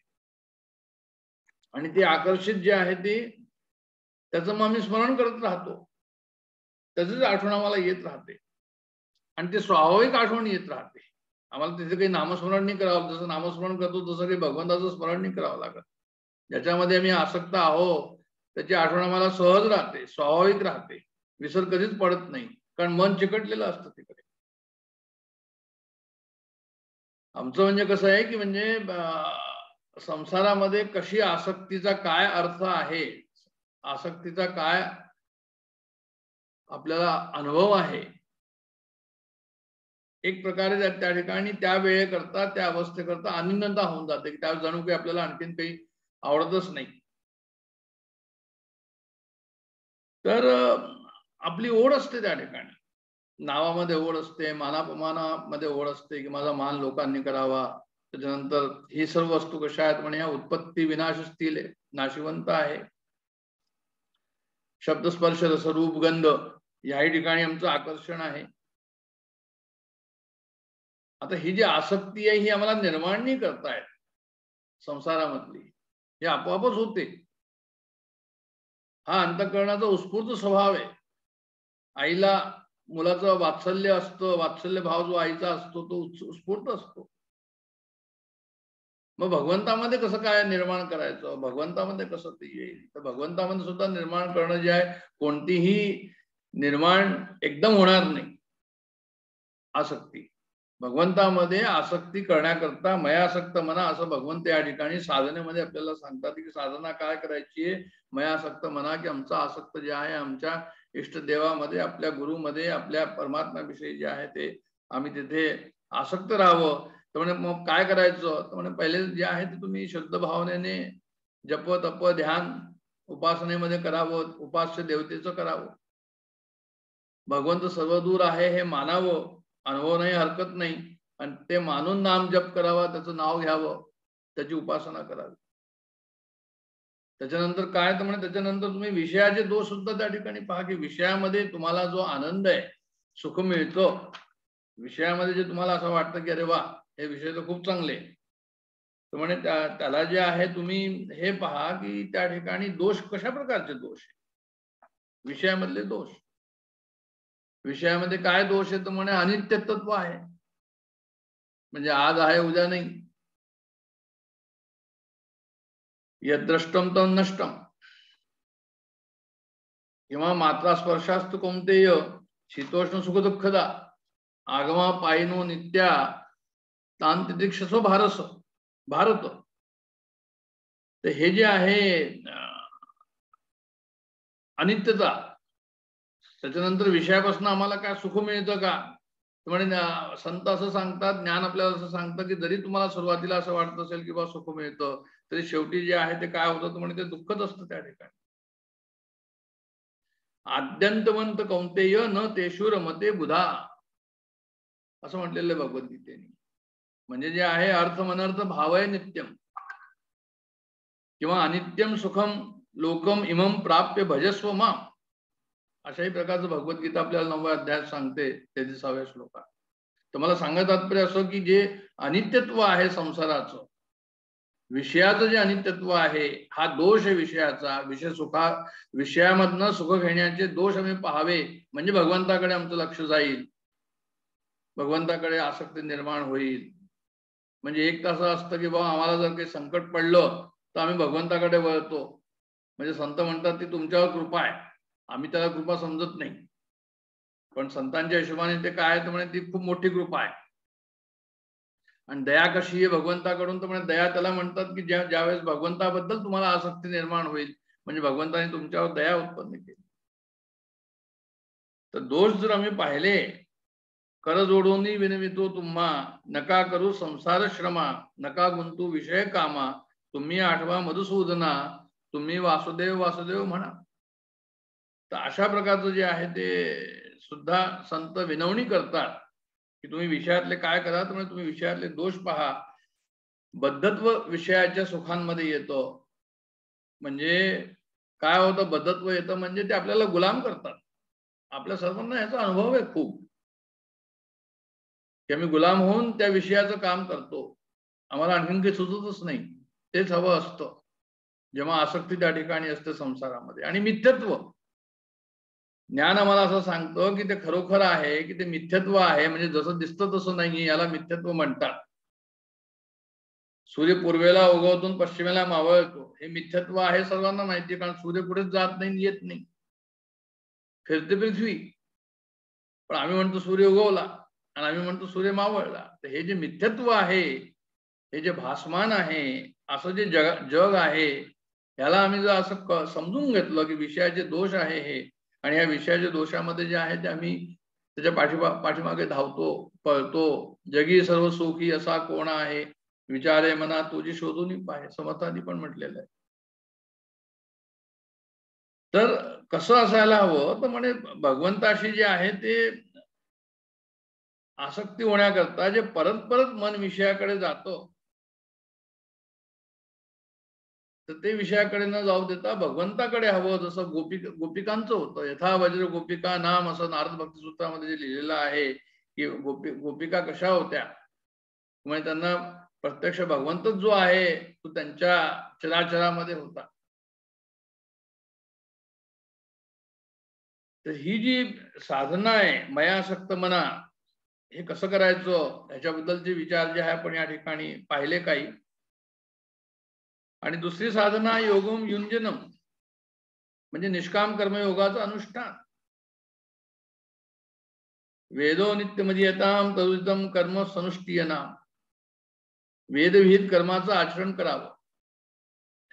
आणि ती आकर्षित जे आहे ती त्याचं मग आम्ही स्मरण करत राहतो, त्याचीच आठवण आम्हाला येत राहते आणि ते स्वाभाविक आठवण येत राहते. आम्हाला तिथे काही नामस्मरण नाही करावं. जसं नामस्मरण करतो तसं काही भगवंताचं स्मरण नाही करावं लागत. ज्याच्यामध्ये आम्ही आसक्त आहोत त्याची आठवण आम्हाला सहज राहते, स्वाभाविक राहते, विसर कधीच पडत नाही, कारण मन चिकटलेलं असतं तिकडे. आमचं म्हणजे कसं आहे की म्हणजे संसारामध्ये कशी आसक्तीचा काय अर्थ आहे, आसक्तीचा काय आपल्याला अनुभव आहे, एक प्रकारे त्या ठिकाणी त्या वेळेकरता, त्या अवस्थेकरता आनंदता होऊन जाते की त्या जणू काही आपल्याला आणखीन काही आवडतच नाही. तर आपली ओढ असते त्या ठिकाणी, नावामध्ये ओढ असते, मानापमानामध्ये ओढ असते की माझा मान लोकांनी करावा. त्याच्यानंतर ही सर्व वस्तू कशा आहेत म्हणे, या उत्पत्ती विनाशशील नाशिवंत आहे. शब्द स्पर्श रसरूप गंध याही ठिकाणी आमचं आकर्षण आहे. आता ही जी आसक्ती आहे ही आम्हाला निर्माण नाही करतायत संसारामधली, हे आपोआपच होते. हा अंतःकरणाचा उत्स्फूर्त स्वभाव आहे. आईला मुलाचं वात्सल्य असतं, वात्सल्य भाव जो आईचा असतो तो उत्स्फूर्त असतो. मग भगवंतामध्ये कसं काय निर्माण करायचं, भगवंतामध्ये कसं ते येईल? तर भगवंतामध्ये सुद्धा निर्माण करणं जे आहे, कोणतीही निर्माण एकदम होणार नाही आसक्ती. भगवंतामध्ये आसक्ती करण्याकरता मयासक्त मना असं भगवंत या ठिकाणी साधनेमध्ये आपल्याला सांगतात की साधना काय करायची आहे, मयासक्त मना, की आमचा आसक्त जे आहे आमच्या इष्टदेवामध्ये, आपल्या गुरुमध्ये, आपल्या परमात्म्याविषयी जे आहे ते आम्ही तिथे आसक्त राहावं. तर म्हणे मग काय करायचं, तर म्हणे पहिले जे आहे ते तुम्ही शुद्ध भावनेने जप तप ध्यान उपासनेमध्ये करावं, उपास्य देवतेचं करावं. भगवंत सर्व दूर आहे हे मानावं, अनुभव नाही हरकत नाही, आणि ते मानून नाम जप करावा, त्याचं नाव घ्यावं, त्याची उपासना करावी. त्याच्यानंतर काय तर म्हणे त्याच्यानंतर तुम्ही विषयाचे दोष सुद्धा त्या ठिकाणी पहा की विषयामध्ये तुम्हाला जो आनंद आहे, सुख मिळतं, विषयामध्ये जे तुम्हाला असं वाटतं की अरे वा हे विषय तर खूप चांगले, तर म्हणे त्याला जे आहे तुम्ही हे पहा की त्या ठिकाणी दोष कशा प्रकारचे दोष आहे, विषयामधले दोष. विषयामध्ये काय दोष आहे तर म्हणे अनित्यत्व आहे, म्हणजे आज आहे उद्या नाही. यद्रष्टम तम नष्टम किंवा मात्रा स्पर्शास्तु कौंतेय शीतोष्ण सुख दुःखदा आगमा पायनो नित्या तांतिदीक्षसो भारत. तर हे जे आहे अनित्यता, त्याच्यानंतर विषयापासून आम्हाला काय सुख मिळतं का, म्हणे संत असं सांगतात, ज्ञान आपल्याला असं सांगतं की जरी तुम्हाला सुरुवातीला असं वाटत असेल की बा सुख मिळतं, तरी शेवटी जे आहे ते काय होतं, म्हणे ते दुःखच असतं त्या ठिकाणी. आद्यंतवंत कौंतेय न तेषु रमते बुधा असं म्हटलेलं आहे भगवद्गीतेने. म्हणजे जे आहे अर्थ मनर्थ भावय नित्यम किंवा अनित्यम सुखम लोकम इमम प्राप्य भजस्व माम, अशाही प्रकारचं भगवद्गीता आपल्याला 9व्या अध्यायात सांगते 33व्या श्लोकात. तर मला सांगत तात्पर्य असं की जे अनित्यत्व आहे संसाराचं, विषयाचं जे अनित्यत्व आहे, हा दोष आहे विषयाचा. विषयामधनं सुख घेण्याचे दोष आम्ही पाहावे, म्हणजे भगवंताकडे आमचं लक्ष जाईल. भगवंताकडे आसक्ती निर्माण होईल. म्हणजे एक तास असतं की बाबा आम्हाला जर काही संकट पडलं तर आम्ही भगवंताकडे वळतो. म्हणजे संत म्हणतात ती तुमच्यावर कृपा आहे, आम्ही त्याला कृपा समजत नाही, पण संतांच्या हिशोबाने ते काय तर म्हणे ती खूप मोठी कृपा आहे. आणि दया कशी आहे भगवंताकडून तर म्हणे दया त्याला म्हणतात की ज्यावेळेस भगवंताबद्दल तुम्हाला आसक्ती निर्माण होईल म्हणजे भगवंताने तुमच्यावर दया उत्पन्न केली. तर दोष जर आम्ही पाहिले, कर जोडोनी विनवितो तुम्हा, नका करू संसार श्रमा, नका गुंतू विषय कामा, तुम्ही आठवा मधुसूदना, तुम्ही वासुदेव वासुदेव म्हणा. तर अशा प्रकारचं जे आहे ते सुद्धा संत विनवणी करतात की तुम्ही विषयातले काय करा, तर तुम्ही विषयातले दोष पहा. बद्धत्व विषयाच्या सुखांमध्ये येतो. म्हणजे काय होतं, बद्धत्व येतं म्हणजे ते आपल्याला गुलाम करतात. आपल्या सर्वांना याचा अनुभव आहे खूप, की आम्ही गुलाम होऊन त्या विषयाचं काम करतो, आम्हाला आणखीन काही सुचतच नाही, तेच हवं असतं जेव्हा आसक्ती त्या ठिकाणी असते संसारामध्ये. आणि मिथ्यत्व ज्ञान आम्हाला असं सांगतं की ते खरोखर आहे, की ते मिथ्यत्व आहे, म्हणजे जसं दिसतं तसं नाही, याला मिथ्यत्व म्हणतात. सूर्य पूर्वेला उगवतून पश्चिमेला मावळतो हे मिथ्यत्व आहे, सर्वांना माहिती आहे, कारण सूर्य कुठेच जात नाही, येत नाही, फिरते पृथ्वी. पण आम्ही म्हणतो सूर्य उगवला आणि आम्ही म्हणतो सूर्य मावळला. तर हे जे मिथ्यत्व आहे, हे जे भासमान आहे, असं जे जग आहे, ह्याला आम्ही जर असं समजून घेतलं की विषयाचे दोष आहे हे, आणि ह्या विषयाच्या दोषामध्ये जे आहे ते आम्ही त्याच्या पाठीमागे धावतो, पळतो. जगी सर्व सुखी असा कोण आहे, विचारे मना तुझी शोधून पाहे, समर्थांनी पण म्हटलेलं आहे. तर कसं असायला हवं, तर म्हणे भगवंताशी जे आहे ते आसक्ती होण्याकरता जे परत परत मन विषयाकडे जातो, तर ते विषयाकडे न जाऊ देता भगवंताकडे हवं. जसं गोपिकांचं होतं, यथा वज्र गोपिका नाम, असं नारद भक्ती सूत्रामध्ये जे लिहिलेलं आहे की गोपिका कशा होत्या, म्हणजे त्यांना प्रत्यक्ष भगवंतच जो आहे तो त्यांच्या चराचरामध्ये होता. तर ही जी साधना आहे मयासक्त मना, हे कसं करायचं ह्याच्याबद्दलचे विचार जे आहे आपण या ठिकाणी पाहिले काही. आणि दुसरी साधना योगम युंजनम, म्हणजे निष्काम कर्मयोगाचं अनुष्ठान. वेदो नित्यमधीयताम तदुदितम कर्म सनुष्ठीयनाम, वेदविहित कर्माचं आचरण करावं,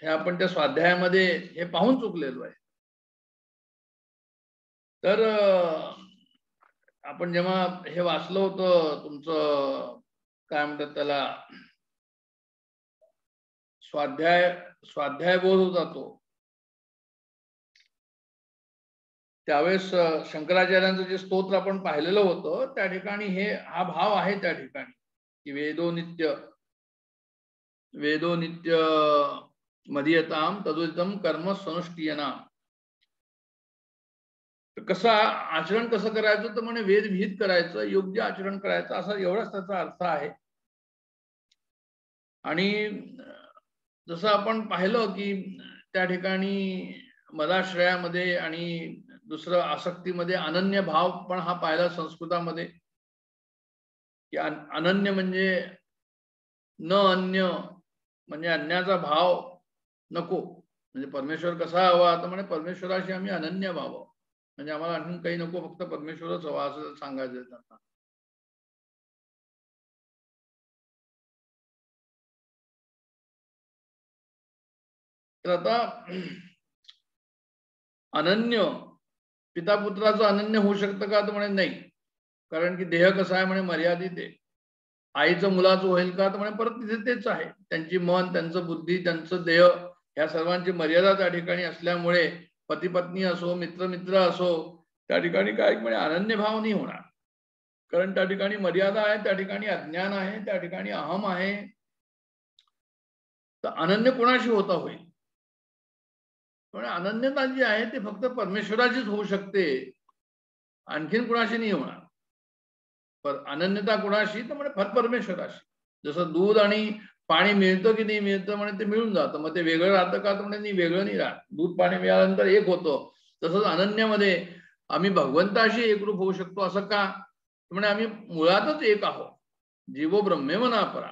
हे आपण त्या स्वाध्यायामध्ये हे पाहून चुकलेलो आहे. तर आपण जेव्हा हे वाचलं होतं तुमचं काय म्हणतात त्याला, स्वाध्याय बोध होता तो, त्यावेळेस शंकराचार्यांचं जे स्तोत्र आपण पाहिलेलं होतं त्या ठिकाणी हा भाव आहे त्या ठिकाणी की वेदो नित्य मदीयताम तदुदितम कर्म सनुष्ठीयनाम. कसं आचरण कसं करायचं, तर म्हणे वेद विहित करायचं, योग्य आचरण करायचं, असा एवढाच त्याचा अर्थ आहे. आणि जसं आपण पाहिलं की त्या ठिकाणी मदाश्रयामध्ये आणि दुसरं आसक्तीमध्ये अनन्य भाव पण हा पाहिला संस्कृतामध्ये, की अनन्य म्हणजे न अन्य, म्हणजे अन्याचा भाव नको. म्हणजे परमेश्वर कसा हवा, तर म्हणे परमेश्वराशी आम्ही अनन्य व्हावं, म्हणजे आम्हाला आणखीन काही नको, फक्त परमेश्वरच हवा, असं सांगायचं त्यांना. तर आता अनन्य पिता पुत्राचं अनन्य होऊ शकतं का, तर म्हणे नाही, कारण की देह कसा आहे म्हणे मर्यादित आहे. आईचं मुलाचं होईल का, तर म्हणे परत तिथे तेच आहे, त्यांची मन, त्यांचं बुद्धी, त्यांचं देह, ह्या सर्वांची मर्यादा त्या ठिकाणी असल्यामुळे पती पत्नी असो, मित्र असो, त्या ठिकाणी काय म्हणे अनन्य भाव नाही होणार, कारण त्या ठिकाणी मर्यादा आहे, त्या ठिकाणी अज्ञान आहे, त्या ठिकाणी अहम आहे. तर अनन्य कोणाशी होता होईल, पण अनन्यता जी आहे ते फक्त परमेश्वराचीच होऊ शकते, आणखीन कुणाशी नाही होणार. पर अनन्यता कुणाशी, तर म्हणजे फक्त परमेश्वराशी. जसं दूध आणि पाणी मिळतं की नाही मिळतं, म्हणे ते मिळून जातं, मग ते वेगळं राहतं का, तर म्हणजे नाही, वेगळं नाही राहत, दूध पाणी मिळाल्यानंतर एक होतं. तसंच अनन्यामध्ये आम्ही भगवंताशी एकरूप होऊ शकतो, असं का, म्हणजे आम्ही मुळातच एक आहोत, जीवो ब्रह्मे मना परा.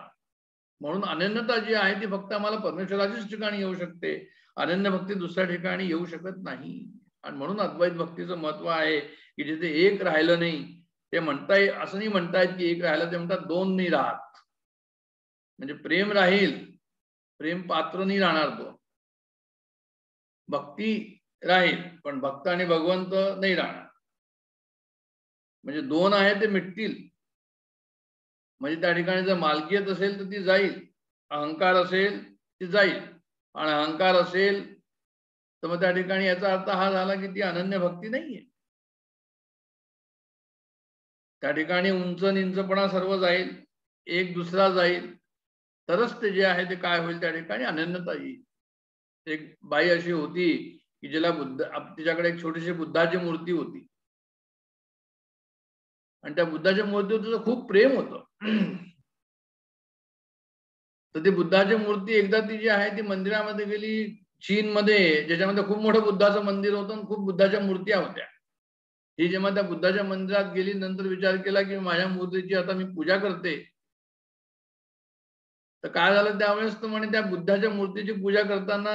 म्हणून अनन्यता जी आहे ती फक्त आम्हाला परमेश्वराच्याच ठिकाणी येऊ शकते, अनन्य भक्ती दुसऱ्या ठिकाणी येऊ शकत नाही. आणि म्हणून अद्वैत भक्तीचं महत्व आहे की जिथे एक राहिलं नाही, ते म्हणताय असं नाही म्हणतायत की एक राहिलं, ते म्हणतात दोन नाही राहत. म्हणजे प्रेम राहील, प्रेम पात्र नाही राहणार, तो भक्ती राहील पण भक्त आणि भगवंत नाही राहणार. म्हणजे दोन आहे ते मिटतील. म्हणजे त्या ठिकाणी जर मालकीयत असेल तर ती जाईल, अहंकार असेल ती जाईल, आणि अहंकार असेल तर मग त्या ठिकाणी याचा अर्थ हा झाला की ती अनन्य भक्ती नाहीये. त्या ठिकाणी उंच निंचपणा सर्व जाईल, एक दुसरा जाईल, तरच ते जे आहे ते काय होईल, त्या ठिकाणी अनन्यता येईल. एक बाई अशी होती की जिला तिच्याकडे एक छोटीशी बुद्धाची मूर्ती होती, आणि त्या बुद्धाच्या मूर्तीवर तिचं खूप प्रेम होतं. तर ती बुद्धाची मूर्ती एकदा ती जी आहे ती मंदिरामध्ये गेली, चीनमध्ये, ज्याच्यामध्ये खूप मोठं बुद्धाचं मंदिर होतं आणि खूप बुद्धाच्या मूर्त्या होत्या. ही जेव्हा त्या बुद्धाच्या मंदिरात गेली, नंतर विचार केला की माझ्या मूर्तीची आता मी पूजा करते, तर काय झालं त्यावेळेस, तर म्हणे त्या बुद्धाच्या मूर्तीची पूजा करताना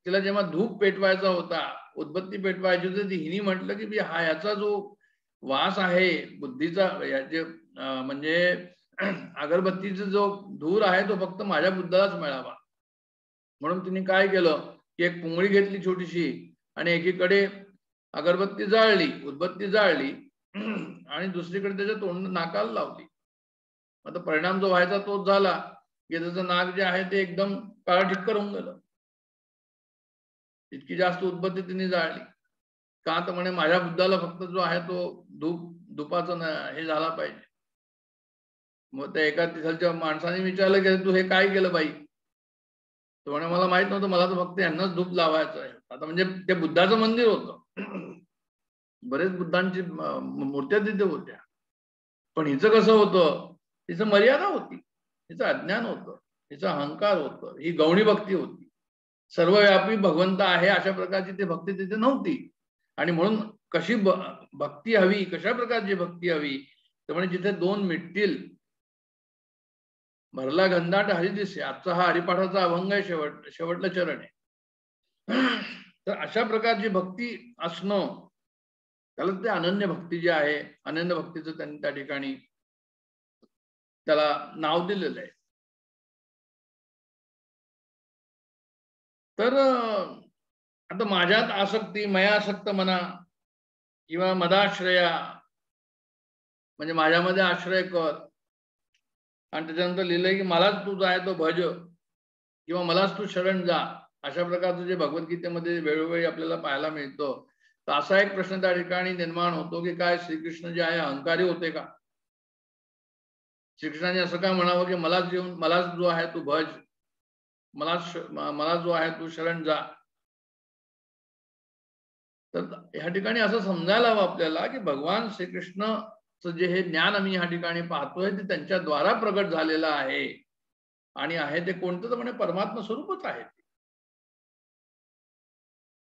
तिला जेव्हा धूप पेटवायचा होता, उदबत्ती पेटवायची होती, ती हिनी म्हटलं की हा याचा जो वास आहे बुद्धीचा, याचे म्हणजे अगरबत्तीचा जो धूर आहे तो फक्त माझ्या बुद्धालाच मिळावा. म्हणून तिने काय केलं की एक पुंगळी घेतली छोटीशी, आणि एकीकडे अगरबत्ती जाळली, उदबत्ती जाळली, आणि दुसरीकडे त्याच्या तोंड नाकाला लावली. आता परिणाम जो व्हायचा तोच झाला की त्याचं नाक जे आहे ते एकदम काळाठिक्कर होऊन गेलं. इतकी जास्त उदबत्ती तिने जाळली. का तर म्हणे माझ्या बुद्धाला फक्त जो आहे तो धुपाचं हे झाला पाहिजे. मग त्या एका तिथलच्या माणसाने विचारलं की तू हे काय केलं बाई? तो म्हणे मला माहित नव्हतं, मला तर फक्त यांनाच धूप लावायचं आहे. आता म्हणजे ते बुद्धाचं मंदिर होतं, बरेच बुद्धांची मूर्त्या तिथे होत्या, पण हिचं कसं होतं, तिचं मर्यादा होती, हिचं अज्ञान होतं, हिचा अहंकार होतं, ही गौणी भक्ती होती. सर्वव्यापी भगवंत आहे अशा प्रकारची ती भक्ती तिथे नव्हती. आणि म्हणून कशी भक्ती हवी, कशा प्रकारची भक्ती हवी, तर म्हणजे जिथे दोन मिटतील, भरला गंधाट हरिदिसे. आजचा हा हरिपाठाचा अभंग आहे, शेवटलं चरण आहे. तर अशा प्रकारची भक्ती असणं, त्याला ते अनन्य भक्ती जी आहे, अनन्य भक्तीचं त्यांनी त्या ठिकाणी त्याला नाव दिलेलं आहे. तर आता माझ्यात आसक्ती, मयासक्त मना किंवा मदाश्रया, म्हणजे माझ्यामध्ये आश्रय कर, आणि त्याच्यानंतर लिहिलंय की मलाच तू आहे तो भज, किंवा मलाच तू शरण जा. अशा प्रकारचं जे भगवद्गीतेमध्ये वेळोवेळी आपल्याला पाहायला मिळतं. तर असा एक प्रश्न त्या ठिकाणी निर्माण होतो की काय श्रीकृष्ण जे आहे अहंकारी होते का? श्रीकृष्णाने असं काय म्हणावं की मलाच जो आहे तू भज, मला जो आहे तू शरण जा? तर ह्या ठिकाणी असं समजायला हवं आपल्याला की भगवान श्रीकृष्णचं जे हे ज्ञान आम्ही ह्या ठिकाणी पाहतोय ते त्यांच्या द्वारा प्रगट झालेलं आहे, आणि आहे ते कोणतं, तर म्हणे परमात्मा स्वरूपच आहे.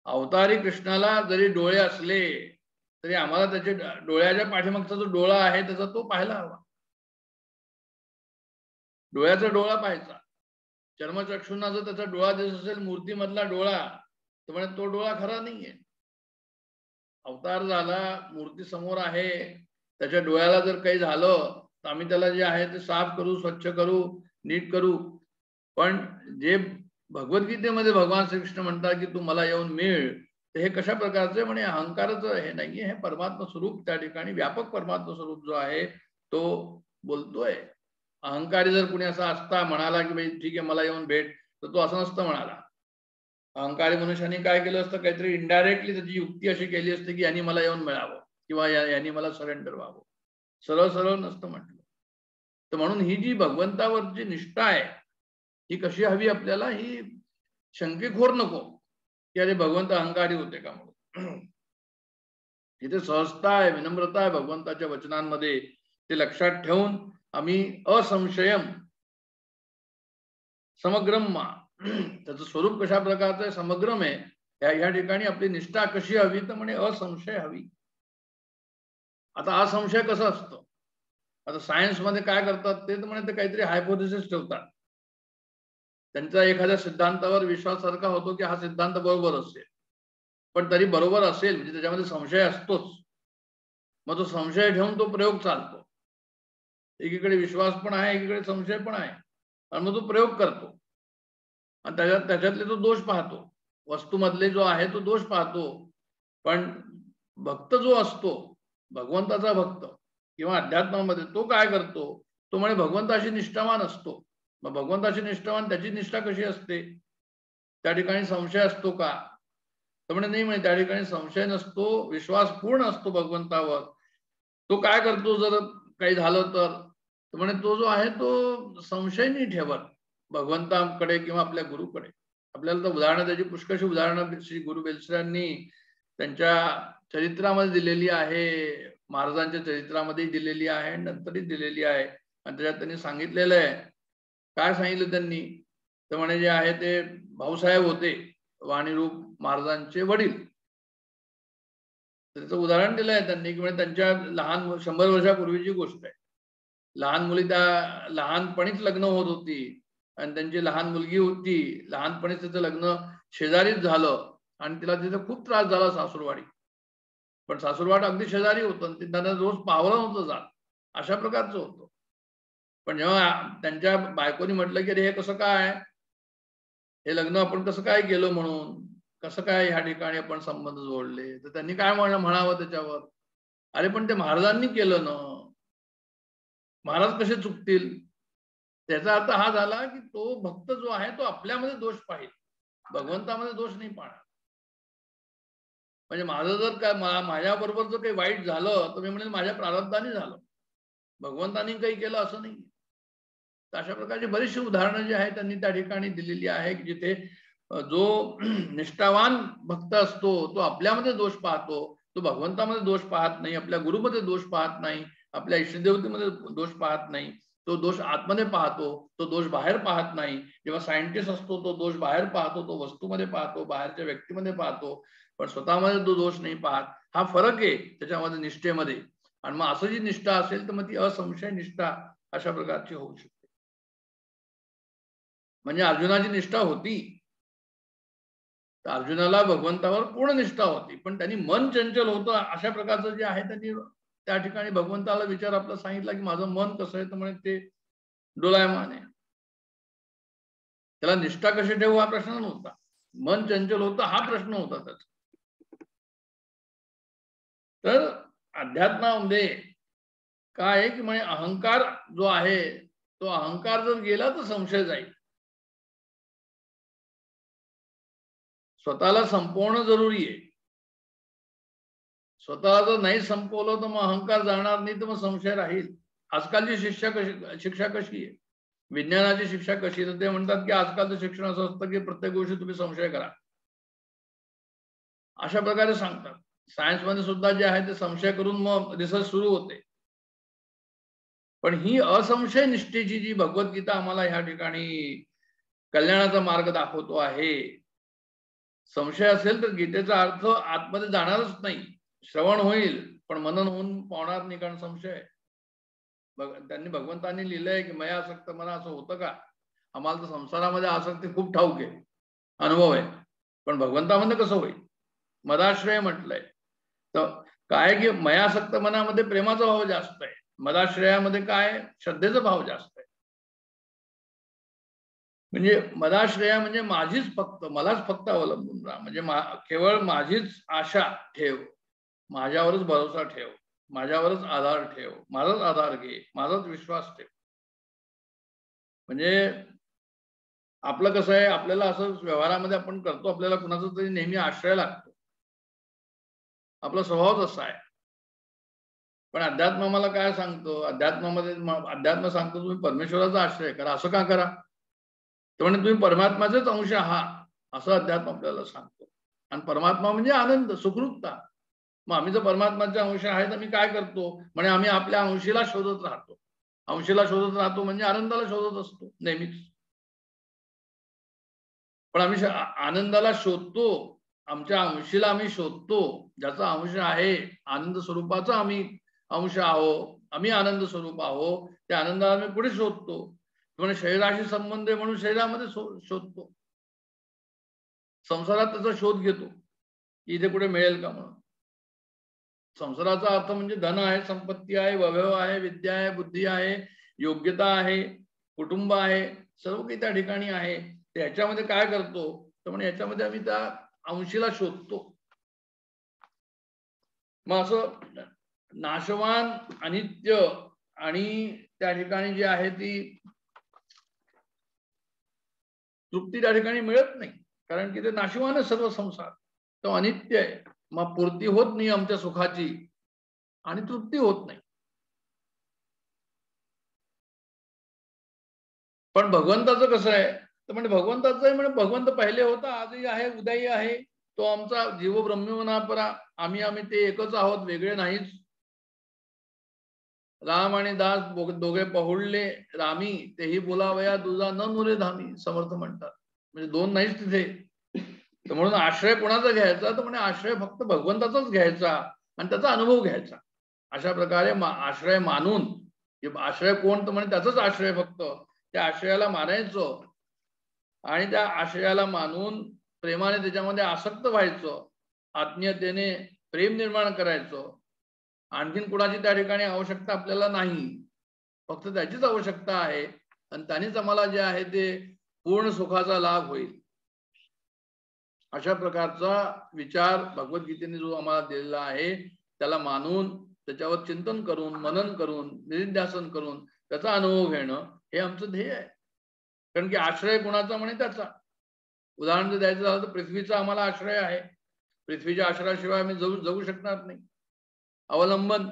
अवतारी कृष्णाला जरी डोळे असले तरी आम्हाला त्याचे डोळ्याच्या पाठीमागचा जो डोळा आहे त्याचा तो पाहायला हवा. डोळ्याचा डोळा पाहायचा. चर्मचक्षुंना जर त्याचा डोळा दिसत असेल, मूर्तीमधला डोळा, तर म्हणजे तो डोळा खरा नाहीये. अवतार झाला, मूर्ती समोर आहे, त्याच्या डोळ्याला जर काही झालं तर आम्ही त्याला जे आहे ते साफ करू, स्वच्छ करू, नीट करू. पण जे भगवद्गीतेमध्ये भगवान श्रीकृष्ण म्हणतात की तू मला येऊन मिळ, तर हे कशा प्रकारचे, म्हणे अहंकाराचं हे नाहीये, हे परमात्मा स्वरूप त्या ठिकाणी व्यापक परमात्मा स्वरूप जो आहे तो बोलतोय. अहंकारी जर कुणी असा असता, म्हणाला की भाई ठीक आहे मला येऊन भेट, तर तो असं नसतं म्हणाला. अहंकारी मनुष्याने काय केलं असतं, काहीतरी इनडायरेक्टली त्याची युक्ती अशी केली असते की यांनी मला येऊन मिळावं किंवा यांनी मला सरेंडर व्हावं. सरळ सरळ नसतं म्हटलं. तर म्हणून ही जी भगवंतावरची निष्ठा आहे ही कशी हवी आपल्याला, ही शंकेखोर नको की अरे भगवंत अहंकारी होते का म्हणून. इथे सहजता आहे, विनम्रता आहे भगवंताच्या वचनांमध्ये. ते लक्षात ठेवून आम्ही असंशयम समग्रम, त्याचं स्वरूप कशा प्रकारचं आहे, समग्रम आहे, ह्या ठिकाणी आपली निष्ठा कशी हवी, तर म्हणे असंशय हवी. आता असंशय कसं असतं, आता सायन्समध्ये काय करतात ते म्हणे ते काहीतरी हायपोथेसिस ठेवतात. त्यांचा एखाद्या सिद्धांतावर विश्वासारखा होतो की हा सिद्धांत बरोबर असेल, पण तरी बरोबर असेल म्हणजे त्याच्यामध्ये संशय असतोच. मग तो संशय ठेवून तो प्रयोग चालतो. एकीकडे विश्वास पण आहे, एकीकडे संशय पण आहे, आणि मग तो प्रयोग करतो आणि त्याच्यातले तो दोष पाहतो. वस्तूमधले जो आहे तो दोष पाहतो. पण भक्त जो असतो, भगवंताचा भक्त किंवा अध्यात्मामध्ये, तो काय करतो, तो म्हणे भगवंताशी निष्ठावान असतो. मग भगवंताशी निष्ठावान त्याची निष्ठा कशी असते? त्या ठिकाणी संशय असतो का? तर म्हणे नाही, म्हणे त्या ठिकाणी संशय नसतो, विश्वास पूर्ण असतो भगवंतावर. तो काय करतो जर काही झालं तर म्हणे तो जो आहे तो संशय नाही ठेवत भगवंताकडे किंवा आपल्या गुरुकडे. आपल्याला तर उदाहरणं त्याची पुष्कळशी उदाहरणं श्री गुरु बेलसरांनी त्यांच्या चरित्रामध्ये दिलेली आहे, महाराजांच्या चरित्रामध्ये दिलेली आहे, नंतरही दिलेली आहे. आणि त्याच्यात त्यांनी सांगितलेलं आहे, काय सांगितलं त्यांनी, तर म्हणे जे आहे ते भाऊसाहेब होते, वाणीरूप महाराजांचे वडील. त्याचं उदाहरण दिलं आहे त्यांनी की म्हणजे त्यांच्या लहान 100 वर्षापूर्वीची गोष्ट आहे. लहान मुली त्या लहानपणीच लग्न होत होती आणि त्यांची लहान मुलगी होती, लहानपणीच तिचं लग्न शेजारीच झालं आणि तिला तिथे खूप त्रास झाला सासूरवाडी. पण सासूरवाड अगदी शेजारी होतं आणि त्यांना रोज पावलं नव्हतं जात, अशा प्रकारचं होतं. पण जेव्हा त्यांच्या बायकोनी म्हटलं की अरे हे कसं काय, हे लग्न आपण कसं काय केलं, म्हणून कसं काय ह्या ठिकाणी आपण संबंध जोडले, तर त्यांनी काय म्हणावं त्याच्यावर, अरे पण ते महाराजांनी केलं ना, महाराज कसे चुकतील? त्याचा अर्थ हा झाला की तो भक्त जो आहे तो आपल्यामध्ये दोष पाहिजे, भगवंतामध्ये दोष नाही पाहणार. म्हणजे माझं जर काय माझ्या बरोबर जर काही वाईट झालं तर मी म्हणेल माझ्या प्रारब्धाने झालं, भगवंतानी काही केलं असं नाही. तर अशा प्रकारची बरीचशी उदाहरणं जी आहेत त्यांनी त्या ठिकाणी दिलेली आहे की जिथे जो निष्ठावान भक्त असतो तो आपल्यामध्ये दोष पाहतो, तो भगवंतामध्ये दोष पाहत नाही, आपल्या गुरुमध्ये दोष पाहत नाही, आपल्या इष्टदेवतेमध्ये दोष पाहत नाही, तो दोष आतमध्ये पाहतो, तो दोष बाहेर पाहत नाही. जेव्हा सायंटिस्ट असतो तो दोष बाहेर पाहतो, तो वस्तूमध्ये पाहतो, बाहेरच्या व्यक्तीमध्ये पाहतो, पण स्वतःमध्ये तो दोष नाही पाहत. हा फरक आहे त्याच्यामध्ये निष्ठेमध्ये. आणि मग असं जी निष्ठा असेल तर मग ती असंशय निष्ठा अशा प्रकारची होऊ शकते. म्हणजे अर्जुनाची निष्ठा होती, तर अर्जुनाला भगवंतावर पूर्ण निष्ठा होती, पण त्यांनी मन चंचल होतं. अशा प्रकारचं जे आहे त्यांनी त्या ठिकाणी भगवंताला विचार आपला सांगितला की माझं मन कसं आहे, तर म्हणे ते डोलायमान आहे. त्याला निष्ठा कशी ठेवू हा प्रश्न नव्हता, मन चंचल होतं हा प्रश्न होता त्याचा. तर अध्यात्मामध्ये काय आहे की म्हणजे अहंकार जो आहे तो अहंकार जर गेला तर संशय जाईल. स्वतःला संपवणं जरुरी आहे. स्वतःला जर नाही संपवलं तर मग अहंकार जाणार नाही, तर मग संशय राहील. आजकालची शिक्षा कशी आहे, विज्ञानाची शिक्षा कशी, तर ते म्हणतात की आजकालचं शिक्षण असं असतं की प्रत्येक गोष्टी तुम्ही संशय करा, अशा प्रकारे सांगतात. सायन्समध्ये सुद्धा जे आहे ते संशय करून मग रिसर्च सुरू होते. पण ही असंशय निष्ठेची जी भगवद्गीता आम्हाला ह्या ठिकाणी कल्याणाचा मार्ग दाखवतो आहे. संशय असेल तर गीतेचा अर्थ आतमध्ये जाणारच नाही, श्रवण होईल पण मनन होऊन पावणार नाही, कारण संशय. त्यांनी भगवंतांनी लिहिलंय की मया आसक्त मना, असं होतं का? आम्हाला तर संसारामध्ये आसक्ती खूप ठाऊक आहे, अनुभव आहे, पण भगवंतामध्ये कसं होईल? मदाश्रय म्हटलंय. तर काय की मयासक्त मनामध्ये प्रेमाचा भाव जास्त आहे, मदाश्रयामध्ये काय श्रद्धेचा भाव जास्त आहे. म्हणजे मदाश्रया म्हणजे माझीच फक्त, मलाच फक्त अवलंबून राहा, म्हणजे केवळ माझीच आशा ठेव, माझ्यावरच भरोसा ठेव, माझ्यावरच आधार ठेव, माझाच आधार घे, माझाच विश्वास ठेव. म्हणजे आपलं कसं आहे, आपल्याला असं व्यवहारामध्ये आपण करतो, आपल्याला कुणाचा तरी नेहमी आश्रय लागतो, आपला स्वभावच असा आहे. पण अध्यात्म मला काय सांगतो, अध्यात्म सांगतो तुम्ही परमेश्वराचा आश्रय करा. असं का करा? तर म्हणजे तुम्ही परमात्माचेच अंश आहात, असं अध्यात्म आपल्याला सांगतो. आणि परमात्मा म्हणजे आनंद, सुखरूपता. मग आम्ही जर परमात्माचे अंश आहे तर मी काय करतो, म्हणजे आम्ही आपल्या अंशीला शोधत राहतो. अंशीला शोधत राहतो म्हणजे आनंदाला शोधत असतो नेहमीच. पण आम्ही आनंदाला शोधतो, आमच्या अंशीला आम्ही शोधतो, ज्याचा अंश आहे आनंद स्वरूपाचा आम्ही अंश आहोत, आम्ही आनंद स्वरूप आहोत, त्या आनंदाला आम्ही पुढे शोधतो. म्हणजे शरीराशी संबंध आहे म्हणून शरीरामध्ये शोधतो, संसारात त्याचा शोध घेतो इथे कुठे मिळेल का म्हणून. संसाराचा अर्थ म्हणजे धन आहे, संपत्ती आहे, वैभव आहे, विद्या आहे, बुद्धी आहे, योग्यता आहे, कुटुंब आहे, सर्व काही त्या ठिकाणी आहे. त्याच्यामध्ये काय करतो तर म्हणजे याच्यामध्ये आम्ही त्या अंशीला शोधतो. मग असं नाशवान, अनित्य आणि त्या ठिकाणी जी आहे ती तृप्ती त्या ठिकाणी मिळत नाही, कारण की ते नाशवान आहे सर्व संसार, तो अनित्य आहे. मग पूर्ती होत नाही आमच्या सुखाची आणि तृप्ती होत नाही. पण भगवंताचं कसं आहे तर म्हणजे भगवंताचं आहे म्हणजे भगवंत पहिले होता, आजही आहे, उद्याही आहे. तो आमचा जीव ब्रह्मविनापरा, आम्ही ते एकच आहोत, वेगळे नाहीच. राम आणि दास दोघे पहुडले रामी, तेही बोलावया तुझा न नुरे धामी, समर्थ म्हणतात. म्हणजे दोन नाहीच तिथे. तर म्हणून आश्रय कोणाचा घ्यायचा तर म्हणजे आश्रय फक्त भगवंताचाच घ्यायचा आणि त्याचा अनुभव घ्यायचा. अशा प्रकारे आश्रय मानून, आश्रय कोण तर म्हणजे त्याचाच आश्रय, फक्त त्या आश्रयाला मानायचं आणि त्या आश्रयाला मानून प्रेमाने त्याच्यामध्ये आसक्त व्हायचं, आत्मीयतेने प्रेम निर्माण करायचं. आणखीन कुणाची त्या ठिकाणी आवश्यकता आपल्याला नाही, फक्त त्याचीच आवश्यकता आहे आणि त्यानेच आम्हाला जे आहे ते पूर्ण सुखाचा लाभ होईल. अशा प्रकारचा विचार भगवद्गीतेने जो आम्हाला दिलेला आहे त्याला मानून, त्याच्यावर चिंतन करून, मनन करून, निधिध्यासन करून त्याचा अनुभव घेणं हे आमचं ध्येय आहे. कारण की आश्रय कोणाचा म्हणे त्याचा. उदाहरण जर द्यायचं झालं तर पृथ्वीचा आम्हाला आश्रय आहे. पृथ्वीच्या आश्रयाशिवाय आम्ही जगू शकणार नाही. अवलंबन,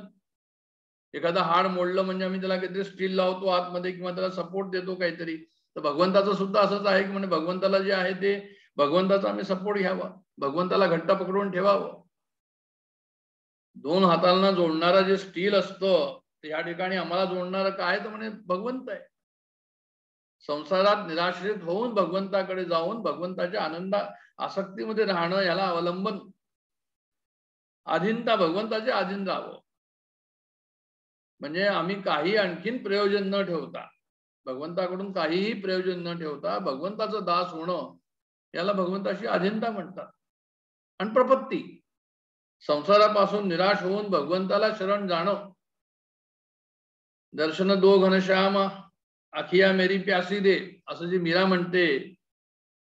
एखादं हाड मोडलं म्हणजे आम्ही त्याला काहीतरी स्टील लावतो आतमध्ये किंवा त्याला सपोर्ट देतो काहीतरी. तर भगवंताचं सुद्धा असंच आहे की म्हणजे भगवंताला जे आहे ते भगवंताचा आम्ही सपोर्ट घ्यावा, भगवंताला घट्ट पकडून ठेवावं. दोन हातांना जोडणारा जे स्टील असतं ते या ठिकाणी आम्हाला जोडणारं काय तर म्हणजे भगवंत आहे. संसारात निराश्रित होऊन भगवंताकडे जाऊन भगवंताच्या आसक्तीमध्ये राहणं याला अवलंबन. अधीनता, भगवंताचे अधीन राहावं म्हणजे आम्ही काही आणखीन प्रयोजन न ठेवता, भगवंताकडून काहीही प्रयोजन न ठेवता भगवंताचं दास होणं याला भगवंताची अधीनता म्हणतात. आणि प्रपत्ती, संसारापासून निराश होऊन भगवंताला शरण जाणं. दर्शन दो घनश्याम आखिया मेरी प्यासी दे, असं जे मीरा म्हणते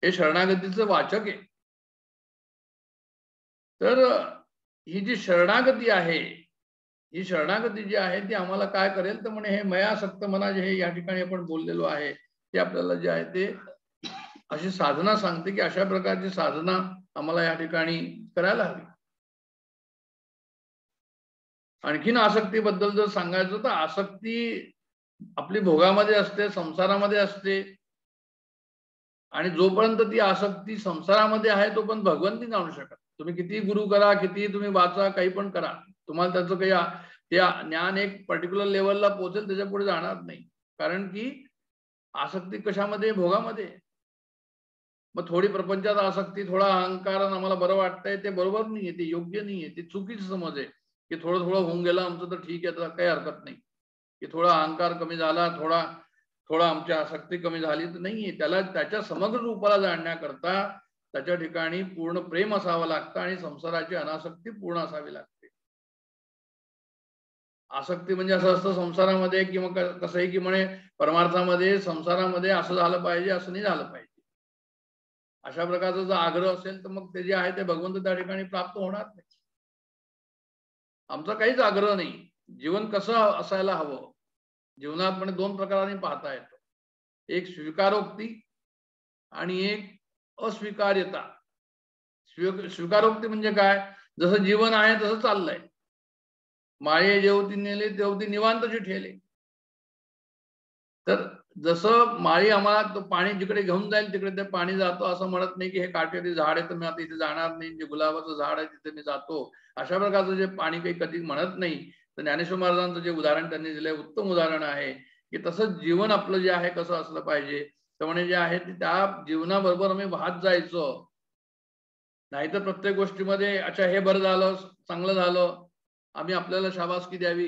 हे शरणागतीचं वाचक आहे. तर ही जी शरणागती आहे, ही शरणागती जी आहे ती आम्हाला काय करेल तर म्हणे हे मयासक्त मना जे हे या ठिकाणी आपण बोललेलो आहे ते आपल्याला जे आहे ते अशी साधना सांगते की अशा प्रकारची साधना आम्हाला या ठिकाणी करायला हवी. आणखीन आसक्तीबद्दल जर सांगायचं तर आसक्ती आपली भोगामध्ये असते, संसारामध्ये असते. आणि जोपर्यंत ती आसक्ती संसारामध्ये आहे तो पण भगवंती जाणू शकत. तुम्ही किती गुरु करा, किती तुम्ही वाचा, काही पण करा, तुम्हाला त्याचं काही त्या ज्ञान एक पर्टिक्युलर लेवलला पोहोचेल, त्याच्या पुढे जाणार नाही. कारण की आसक्ती कशामध्ये, भोगामध्ये. मग थोडी प्रपंचात आसक्ती, थोडा अहंकार, आम्हाला बरं वाटतंय ते बरोबर नाहीये, ते योग्य नाहीये, ते चुकीची समज आहे. की थोडं थोडं होऊन गेलं आमचं तर ठीक आहे, तर काही हरकत नाही. की थोडा अहंकार कमी झाला, थोडा आमची आसक्ती कमी झाली तर नाहीये. त्याला त्याच्या समग्र रूपाला जाणण्याकरता त्याच्या ठिकाणी पूर्ण प्रेम असावं लागतं आणि संसाराची अनासक्ती पूर्ण असावी लागते. आसक्ती म्हणजे असं असतं संसारामध्ये किंवा कसंही की म्हणे परमार्थामध्ये, संसारामध्ये असं झालं पाहिजे, असं नाही झालं पाहिजे. अशा प्रकारचा जर आग्रह असेल तर मग ते जे आहे ते भगवंत त्या ठिकाणी प्राप्त होणार नाही. आमचा काहीच आग्रह नाही. जीवन कसं असायला हवं, जीवनात म्हणजे दोन प्रकारांनी पाहता येतं. एक स्वीकारोक्ती आणि एक अस्वीकार्यता. स्वीकारोक्ती म्हणजे काय, जसं जीवन आहे तसं चाललंय. माये जेवती नेले तेवती निवांतची ठेले. तर जसं माळी आम्हाला तो पाणी जिकडे घेऊन जाईल तिकडे ते पाणी जातो, असं म्हणत नाही की हे काटेरी झाड आहे तर मी आता इथे जाणार नाही, जे गुलाबाचं झाड आहे तिथे मी जातो, अशा प्रकारचं जे पाणी काही कधी म्हणत नाही. तर ज्ञानेश्वर महाराजांचं जे उदाहरण त्यांनी दिलंय उत्तम उदाहरण आहे की तसंच जीवन आपलं जे आहे कसं असलं पाहिजे. तर म्हणजे जे आहे ते त्या जीवनाबरोबर आम्ही वाहत जायचं. नाहीतर प्रत्येक गोष्टीमध्ये अच्छा हे बरं झालं, चांगलं झालं, आम्ही आपल्याला शाबासकी द्यावी,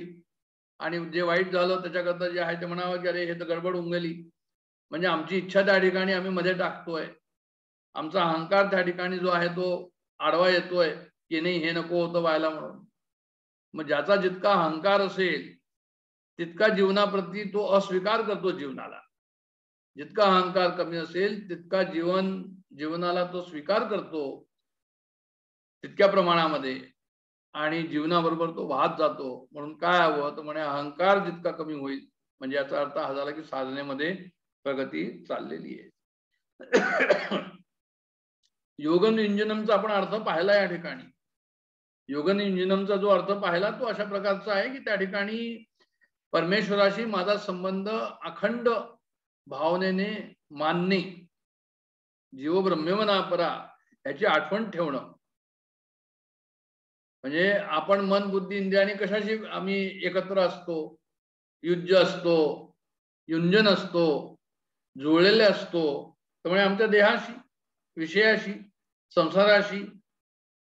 आणि जे वाईट झालं त्याच्याकरता जे आहे ते म्हणावं की अरे हे तर गडबड होऊन गेली, म्हणजे आमची इच्छा त्या ठिकाणी आम्ही मध्ये टाकतोय, आमचा अहंकार त्या ठिकाणी जो आहे तो आडवा येतोय की नाही हे नको होतं व्हायला म्हणून. मग ज्याचा जितका अहंकार असेल तितका जीवनाप्रती तो अस्वीकार करतो जीवनाला, जितका अहंकार कमी असेल तितका जीवनाला तो स्वीकार करतो तितक्या प्रमाणामध्ये आणि जीवनाबरोबर तो वाहत जातो. म्हणून काय हवं तर म्हणे अहंकार जितका कमी होईल, म्हणजे याचा अर्थ हा झाला की साधनेमध्ये प्रगती चाललेली आहे. योग निंजनमचा आपण अर्थ पाहिला या ठिकाणी. योग निंजनमचा जो अर्थ पाहिला तो अशा प्रकारचा आहे की त्या ठिकाणी परमेश्वराशी माझा संबंध अखंड भावनेने मानणे, जीव ब्रह्मेवना परा याची आठवण ठेवणं. म्हणजे आपण मन बुद्धी इंद्रियाने कशाशी आम्ही एकत्र असतो, युज्य असतो, युंजन असतो, जुळलेले असतो. त्यामुळे आमच्या देहाशी, विषयाशी, संसाराशी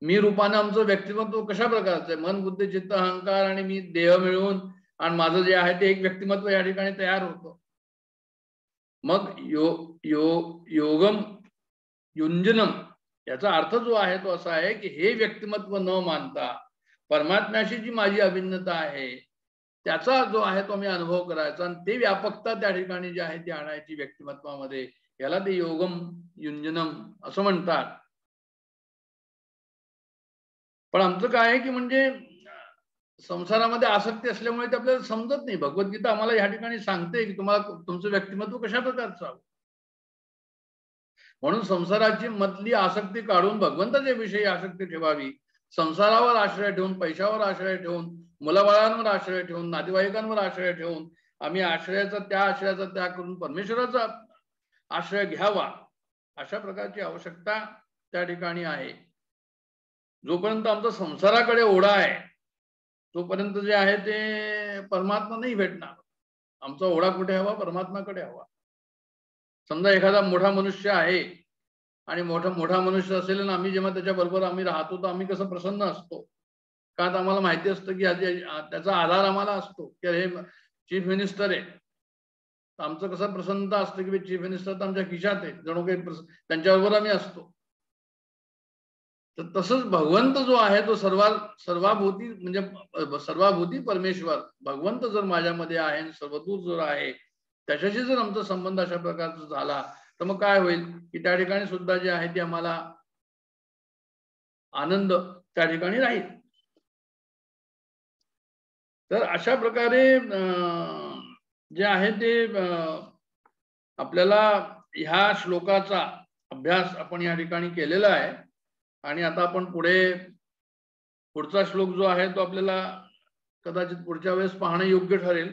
मी रूपानं आमचं व्यक्तिमत्व कशा प्रकारचं आहे, मन बुद्धी चित्त अहंकार आणि मी देह मिळून आणि माझं जे आहे ते एक व्यक्तिमत्व या ठिकाणी तयार होतं. मग योगम युंजनम याचा अर्थ जो आहे तो असा आहे की हे व्यक्तिमत्व न मानता परमात्म्याशी जी माझी अभिन्नता आहे त्याचा जो आहे तो मी अनुभव करायचा आणि ते व्यापकता त्या ठिकाणी जी आहे ती आणायची व्यक्तिमत्वामध्ये, याला ते योगम युंजनम असं म्हणतात. पण आमचं काय आहे की म्हणजे संसारामध्ये आसक्ती असल्यामुळे ते आपल्याला समजत नाही. भगवद्गीता आम्हाला या ठिकाणी सांगते की तुम्हाला तुमचं व्यक्तिमत्व कशा प्रकारचं हवं. म्हणून संसाराची मधली आसक्ती काढून भगवंताच्या विषयी आसक्ती ठेवावी. संसारावर आश्रय ठेवून, पैशावर आश्रय ठेवून, मुलाबाळांवर आश्रय ठेवून, नातेवाईकांवर आश्रय ठेवून आम्ही आश्रयाचा त्याग करून परमेश्वराचा आश्रय घ्यावा, अशा प्रकारची आवश्यकता त्या ठिकाणी आहे. जोपर्यंत आमचा संसाराकडे ओढा आहे तोपर्यंत जे आहे ते परमात्मा नाही भेटणार. आमचा ओढा कुठे हवा? परमात्माकडे हवा. समजा एखादा मोठा मनुष्य आहे आणि मोठा मनुष्य असेल आणि आम्ही जेव्हा त्याच्या बरोबर आम्ही राहतो तर आम्ही कसं प्रसन्न असतो, का आम्हाला माहिती असतं की त्याचा आधार आम्हाला असतो की हे चीफ मिनिस्टर आहे. आमचं कसं प्रसन्नता असतं की चीफ मिनिस्टर तर आमच्या खिशात आहे, जणू काही त्यांच्याबरोबर आम्ही असतो. तर तसंच भगवंत जो आहे तो सर्वाभूती म्हणजे सर्वाभूती परमेश्वर भगवंत जर माझ्यामध्ये आहे आणि सर्वदूर जर आहे त्याच्याशी जर आमचा संबंध अशा प्रकारचा झाला तर मग काय होईल की त्या ठिकाणी सुद्धा जे आहे ते आम्हाला आनंद त्या ठिकाणी राहील. तर अशा प्रकारे जे आहे ते आपल्याला ह्या श्लोकाचा अभ्यास आपण या ठिकाणी केलेला आहे. आणि आता आपण पुढचा श्लोक जो आहे तो आपल्याला कदाचित पुढच्या वेळेस पाहणं योग्य ठरेल,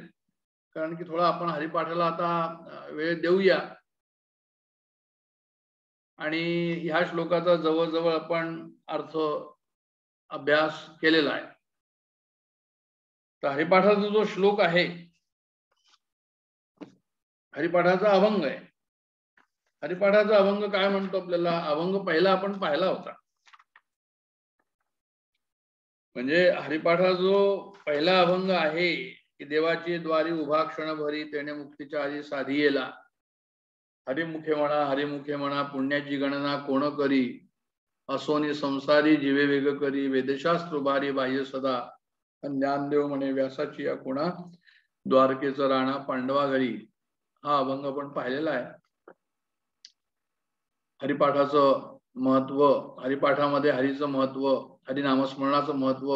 कारण की थोडा आपण हरिपाठाला आता वेळ देऊया. आणि ह्या श्लोकाचा जवळजवळ आपण अर्थ अभ्यास केलेला आहे. तर हरिपाठाचा जो श्लोक आहे, हरिपाठाचा अभंग आहे. हरिपाठाचा अभंग काय म्हणतो आपल्याला? अभंग पहिला आपण पाहिला होता. म्हणजे हरिपाठा जो पहिला अभंग आहे की देवाची द्वारी उभा क्षण भरी तेने मुक्तीच्या आधी साधियेला, हरिमुखे म्हणा पुण्याची गणना कोण करी, असोनी संसारी जीवे वेग करी, वेदशास्त्र भारी बाह्य सदा, ज्ञानदेव म्हणे व्यासाची या कोणा, द्वारकेचा राणा पांडवा घरी. हा अभंग आपण पाहिलेला आहे. हरिपाठाचं महत्व, हरिपाठामध्ये हरीचं महत्व, हरिनामस्मरणाचं महत्व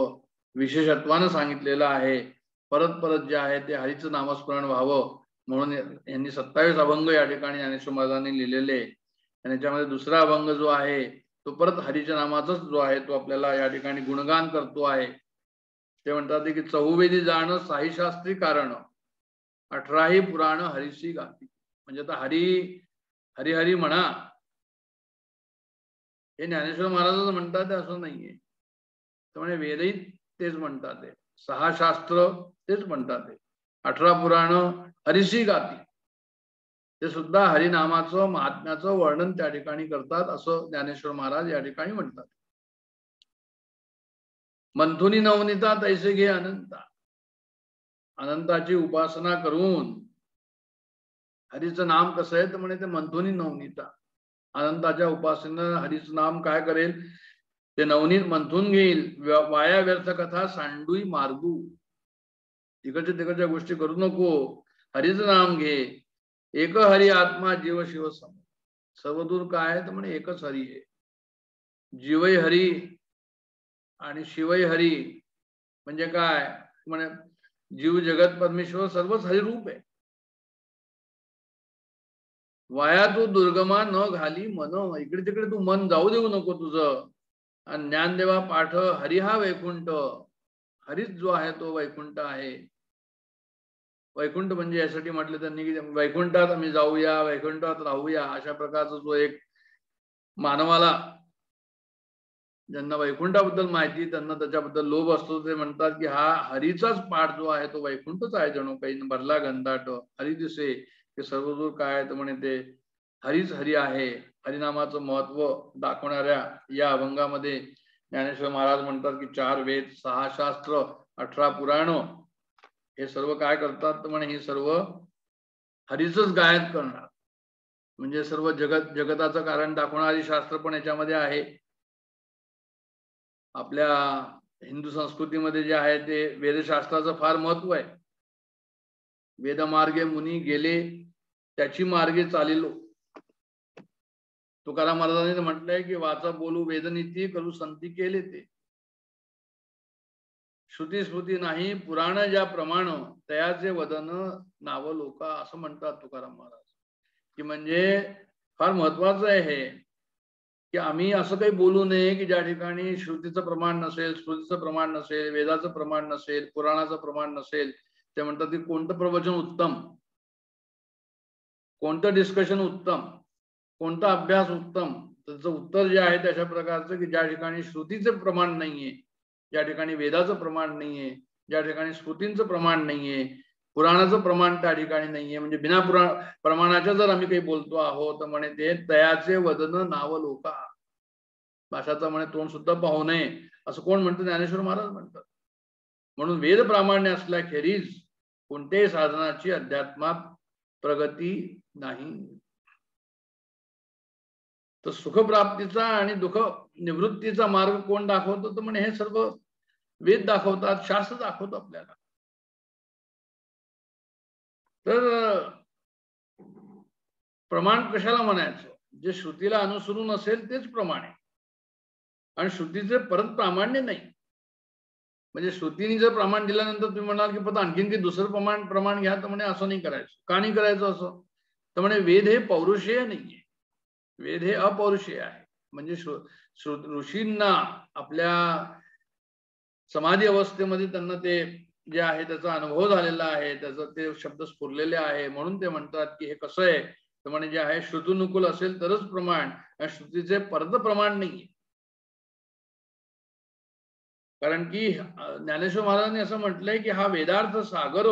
विशेषत्वानं सांगितलेलं आहे. परत जे आहे ते हरीचं नामस्मरण व्हावं म्हणून यांनी 27 अभंग या ठिकाणी ज्ञानेश्वर महाराजांनी लिहिलेले. आणि याच्यामध्ये दुसरा अभंग जो आहे तो परत हरीच्या नामाचाच जो आहे तो आपल्याला या ठिकाणी गुणगान करतो आहे. ते म्हणतात की चहुवेदी जाणं साई शास्त्री कारण, 18ही पुराण हरीशी गाती. म्हणजे आता हरी हरी म्हणा हे ज्ञानेश्वर महाराजच म्हणतात असं नाहीये. त्यामुळे वेदही तेच म्हणतात, 6 शास्त्र तेच म्हणतात, 18 पुराण हरीशी गाती, ते सुद्धा हरिनामाचं महात्म्याचं वर्णन त्या ठिकाणी करतात असं ज्ञानेश्वर महाराज या ठिकाणी म्हणतात. मंथुनी नवनीता तैसे घे अनंता. अनंताची उपासना करून हरीचं नाम कसं आहे तर म्हणे ते मंथुनी नवनीता. अनंताच्या उपासनेनं हरीचं नाम काय करेल ते नवनीत मंथून घेईल. वाया व्यर्थ कथा सांडूई मार्गू. तिकडच्या गोष्टी करू नको. हरीचं नाम घे. एक हरी आत्मा जीव शिव सम. सर्वदूर काय तर म्हणे एकच हरी आहे. जीवही हरी आणि शिवही हरी म्हणजे काय म्हणे जीव जगत परमेश्वर सर्वच हरिरूप आहे. वाया तू दुर्गमा न घाली मन. इकडे तिकडे तू मन जाऊ देऊ नको तुझं. आणि ज्ञानदेवा पाठ हरी हा वैकुंठ. हरीच जो आहे तो वैकुंठ आहे. वैकुंठ म्हणजे यासाठी म्हटलं त्यांनी की वैकुंठात आम्ही जाऊया, वैकुंठात राहूया, अशा प्रकारचा जो एक मानवाला ज्यांना वैकुंठाबद्दल माहिती त्यांना त्याच्याबद्दल लोभ असतो ते म्हणतात की हा हरीचाच पाठ जो आहे तो वैकुंठच आहे. जणू काही भरला घनदाट हरी दिसे की सर्वदूर काय तर म्हणे ते हरीच हरी आहे. हरिनामाचं महत्व दाखवणाऱ्या या अभंगामध्ये ज्ञानेश्वर महाराज म्हणतात की 4 वेद 6 शास्त्र 18 पुराण हे सर्व काय करतात तर म्हणे हे सर्व हरीचंच गायन करणार. म्हणजे सर्व जगताचं कारण दाखवणारी शास्त्र पण याच्यामध्ये आहे. आपल्या हिंदू संस्कृतीमध्ये जे आहे ते वेदशास्त्राचं फार महत्व आहे. वेदमार्गे मुनी गेले त्याची मार्गे चालिलो. तुकाराम महाराजांनी म्हटलंय की वाचा बोलू वेदनीती करू संती केले ते. श्रुती स्मृती नाही पुराण ज्या प्रमाण तयाचे वदन नाव लोका असं म्हणतात तुकाराम महाराज. की म्हणजे फार महत्वाचं आहे हे की आम्ही असं काही बोलू नये की ज्या ठिकाणी श्रुतीचं प्रमाण नसेल, स्मृतीचं प्रमाण नसेल, वेदाचं प्रमाण नसेल, पुराणाचं प्रमाण नसेल. ते म्हणतात की कोणतं प्रवचन उत्तम, कोणतं डिस्कशन उत्तम, कोणता अभ्यास उत्तम. त्याचं उत्तर जे आहे त्याच्या प्रकारचं की ज्या ठिकाणी श्रुतीचं प्रमाण नाहीये, ज्या ठिकाणी वेदाचं प्रमाण नाहीये, ज्या ठिकाणी स्मृतींचं प्रमाण नाहीये, पुराणाचं प्रमाण त्या ठिकाणी नाहीये, म्हणजे बिना प्रमाणाच्या जर आम्ही काही बोलतो आहोत तर म्हणे ते तयाचे वदन नाव लोका. भाषाचा म्हणे तोंड सुद्धा पाहू नये असं कोण म्हणतं? ज्ञानेश्वर महाराज म्हणतात. म्हणून वेद प्रामाण्य असल्याखेरीज कोणत्याही साधनाची अध्यात्मात प्रगती नाही. तर सुखप्राप्तीचा आणि दुःख निवृत्तीचा मार्ग कोण दाखवतो तर म्हणे हे सर्व वेद दाखवतात, शास्त्र दाखवतो आपल्याला. तर प्रमाण कशाला म्हणायचं? जे श्रुतीला अनुसरून असेल तेच प्रमाण आहे. आणि श्रुतीचे परत प्रामाण्य नाही. म्हणजे श्रुतीने जर प्रमाण दिल्यानंतर तुम्ही म्हणाल की पता आणखीन काही दुसरं प्रमाण घ्या तर म्हणे असं नाही करायचं. का नाही करायचं असं तर म्हणे वेद हे पौरुषेय नाहीये, वेद हे अपौरुषेय आहे. म्हणजे ऋषींना आपल्या समाधी अवस्थेमध्ये त्यांना ते जे आहे त्याचा अनुभव झालेला आहे, त्याचं ते शब्द स्फुरलेले आहे. म्हणून ते म्हणतात की हे कसं आहे तर म्हणे जे आहे श्रुतीनुकूल असेल तरच प्रमाण, श्रुतीचे परत प्रमाण नाहीये. कारण की ज्ञानेश्वर महाराजांनी असं म्हटलंय की हा वेदार्थ सागर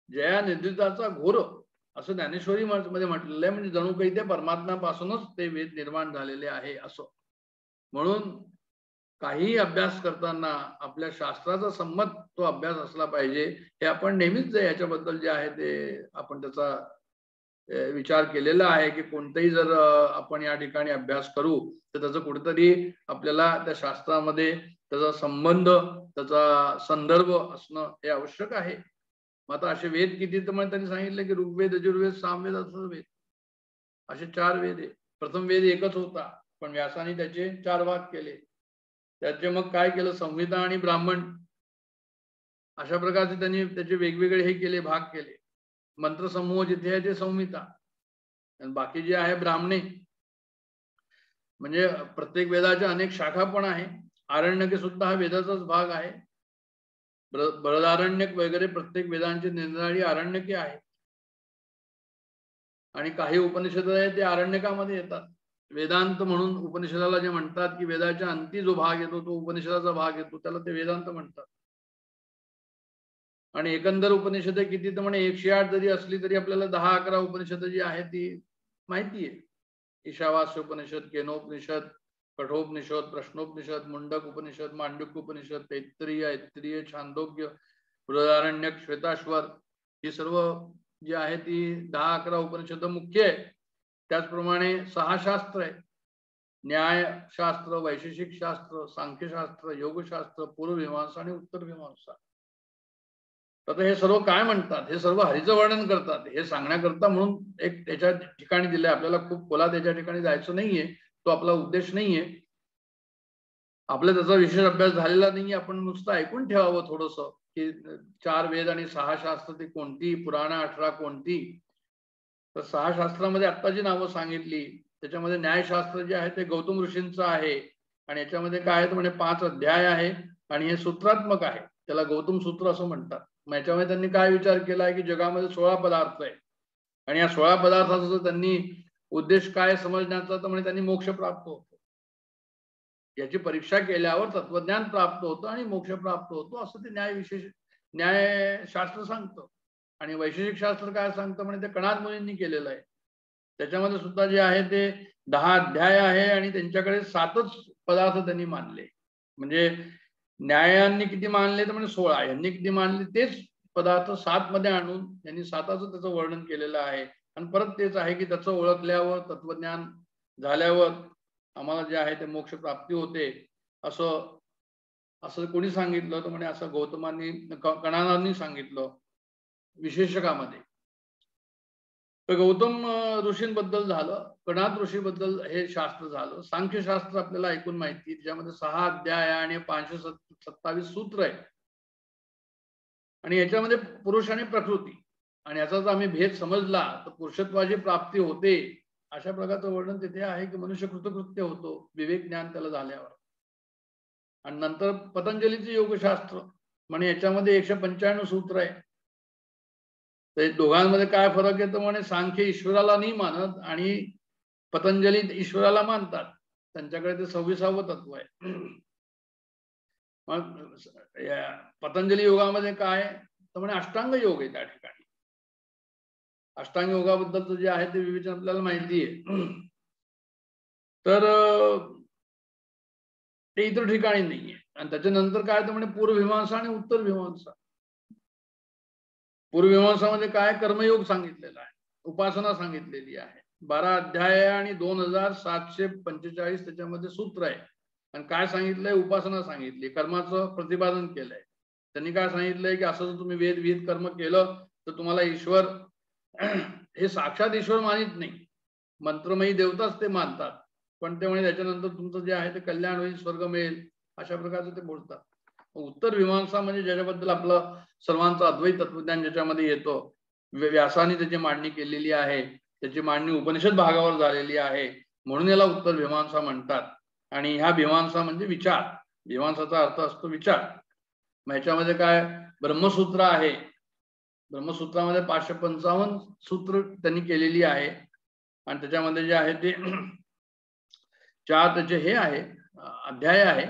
जया निद्रिताचा घोर असं ज्ञानेश्वरी मध्ये म्हटलेलं आहे. म्हणजे जणू काही ते परमात्म्यापासूनच ते वेद निर्माण झालेले आहे असं. म्हणून काही अभ्यास करताना आपल्या शास्त्राचा संमत तो अभ्यास असला पाहिजे. हे आपण नेहमीच याच्याबद्दल जे आहे ते आपण त्याचा विचार केलेला आहे की कोणतेही जर आपण या ठिकाणी अभ्यास करू तर त्याचं कुठेतरी आपल्याला त्या शास्त्रामध्ये त्याचा संबंध, त्याचा संदर्भ असणं हे आवश्यक आहे. मग आता असे वेद किती तर मग त्यांनी सांगितलं की ऋग्वेद, यजुर्वेद, सामवेद, अथर्ववेद असे 4 वेद आहे. प्रथम वेद एकच होता पण व्यासाने त्याचे 4 भाग केले. त्याचे मग काय केलं संहिता आणि ब्राह्मण अशा प्रकारचे त्यांनी त्याचे वेगवेगळे हे केले, भाग केले. मंत्रसमूह जिथे आहे ते संहिता आणि बाकी जे आहे ब्राह्मणे. म्हणजे प्रत्येक वेदाच्या अनेक शाखा पण आहे. आरण्यके सुद्धा हा वेदाचाच भाग आहे. बृहदारण्यक वगैरे प्रत्येक वेदांची निरनिराळी आरण्यके आहे. आणि काही उपनिषद आहे ते आरण्यकामध्ये येतात. वेदांत म्हणून उपनिषदाला जे म्हणतात की वेदाच्या अंती जो भाग येतो तो उपनिषदाचा भाग येतो त्याला ते वेदांत म्हणतात. आणि एकंदर उपनिषद किती तर म्हणे 108 जरी असली तरी आपल्याला 10-11 उपनिषद जी आहे ती माहिती आहे. ईशावास्य उपनिषद, केनोपनिषद, कठोपनिषद, प्रश्नोपनिषद, मुंडक उपनिषद, मांडुक्य उपनिषद, तैत्तिरीय, ऐत्तिरीय, छांदोग्य, बृहदारण्यक, श्वेताश्वर ही सर्व जी आहे ती 10-11 उपनिषद मुख्य आहे. त्याचप्रमाणे 6 शास्त्र आहे. न्यायशास्त्र, वैशेषिक शास्त्र, सांख्यशास्त्र, योगशास्त्र, पूर्वमीमांसा आणि उत्तरमीमांसा. आता हे सर्व काय म्हणतात, हे सर्व हरीचं वर्णन करतात. हे सांगण्याकरता म्हणून एक त्याच्या ठिकाणी दिले. आपल्याला खूप खोलात त्याच्या ठिकाणी जायचं नाहीये, तो आपला उद्देश नाहीये. आपला त्याचा विशेष अभ्यास झालेला नाहीये. आपण नुसतं ऐकून ठेवावं थोडस की 4 वेद आणि 6 शास्त्र ती कोणती, पुराण 18 कोणती. तर 6 शास्त्रामध्ये आता जी नावं सांगितली त्याच्यामध्ये न्यायशास्त्र जे आहे ते गौतम ऋषींचं आहे. आणि याच्यामध्ये काय आहे, म्हणजे 5 अध्याय आहे आणि हे सूत्रात्मक आहे. त्याला गौतम सूत्र असं म्हणतात. मग याच्यामध्ये त्यांनी काय विचार केला आहे की जगामध्ये 16 पदार्थ आहे आणि या 16 पदार्थाचा त्यांनी उद्देश काय समजण्याचा, तर म्हणजे त्यांनी मोक्ष प्राप्त होतो. याची परीक्षा केल्यावर तत्वज्ञान प्राप्त होतं आणि मोक्ष प्राप्त होतो असं ते न्यायशास्त्र सांगतं. आणि वैशेषिक शास्त्र काय सांगतं, म्हणजे ते कणाद मुनींनी केलेलं आहे. त्याच्यामध्ये सुद्धा जे आहे ते 10 अध्याय आहे आणि त्यांच्याकडे 7च पदार्थ त्यांनी मानले. म्हणजे न्यायांनी किती मानले तर म्हणजे 16, यांनी किती मानले तेच पदार्थ 7 मध्ये आणून त्यांनी 7चं त्याचं वर्णन केलेलं आहे. आणि परत तेच आहे की त्याचं ओळखल्यावर, तत्वज्ञान झाल्यावर आम्हाला जे आहे ते मोक्ष प्राप्ती होते. असं कोणी सांगितलं तर म्हणे असं गौतमांनी, कणादांनी सांगितलं विशेषकामध्ये. तर गौतम ऋषींबद्दल झालं, कणाद ऋषीबद्दल हे शास्त्र झालं. सांख्यशास्त्र आपल्याला ऐकून माहिती, त्याच्यामध्ये 6 अध्याय आणि 527 सूत्र आहे. आणि याच्यामध्ये पुरुष आणि प्रकृती आणि याचा जर आम्ही भेद समजला तर पुरुषत्वाची प्राप्ती होते अशा प्रकारचं वर्णन तिथे आहे की मनुष्य कृतकृत्य होतो विवेक ज्ञान त्याला झाल्यावर. आणि नंतर पतंजलीचे योगशास्त्र म्हणजे याच्यामध्ये 195 सूत्र आहे. तर दोघांमध्ये काय फरक आहे तर म्हणे सांख्य ईश्वराला नाही मानत आणि पतंजली ईश्वराला मानतात. त्यांच्याकडे ते 26वे तत्व आहे. मग पतंजली योगामध्ये काय तर म्हणे अष्टांग योग आहे. त्या ठिकाणी अष्टांग योगाबद्दल जे आहे ते विवेचन आपल्याला माहिती आहे. तर ते इतर ठिकाणी नाहीये. आणि त्याच्यानंतर काय तर म्हणजे पूर्वमीमांसा आणि उत्तरमीमांसा. पूर्वमीमांसामध्ये काय कर्मयोग सांगितलेला आहे, उपासना सांगितलेली आहे. 12 अध्याय आणि 2745 त्याच्यामध्ये सूत्र आहे. आणि काय सांगितलंय, उपासना सांगितली, कर्माचं प्रतिपादन केलंय. त्यांनी काय सांगितलंय की असं जर तुम्ही वेद कर्म केलं तर तुम्हाला ईश्वर हे साक्षात ईश्वर मानित नाही, मंत्रमयी देवताच ते मानतात. पण ते म्हणजे त्याच्यानंतर तुमचं जे आहे ते कल्याण होईल, स्वर्ग मिळेल अशा प्रकारचं ते बोलतात. उत्तर मीमांसा म्हणजे ज्याच्याबद्दल आपलं सर्वांचं अद्वैत तत्वज्ञान ज्याच्यामध्ये येतो. व्यासाने त्याची मांडणी केलेली आहे, त्याची मांडणी उपनिषद भागावर झालेली आहे, म्हणून याला उत्तर मीमांसा म्हणतात. आणि ह्या मीमांसा म्हणजे विचार. मीमांसाचा अर्थ असतो विचार. मग ह्याच्यामध्ये काय ब्रह्मसूत्र आहे. ब्रह्मसूत्रामध्ये 555 सूत्र त्यांनी केलेली आहे. आणि त्याच्यामध्ये जे आहे ते 4 त्याचे हे आहे अध्याय आहे.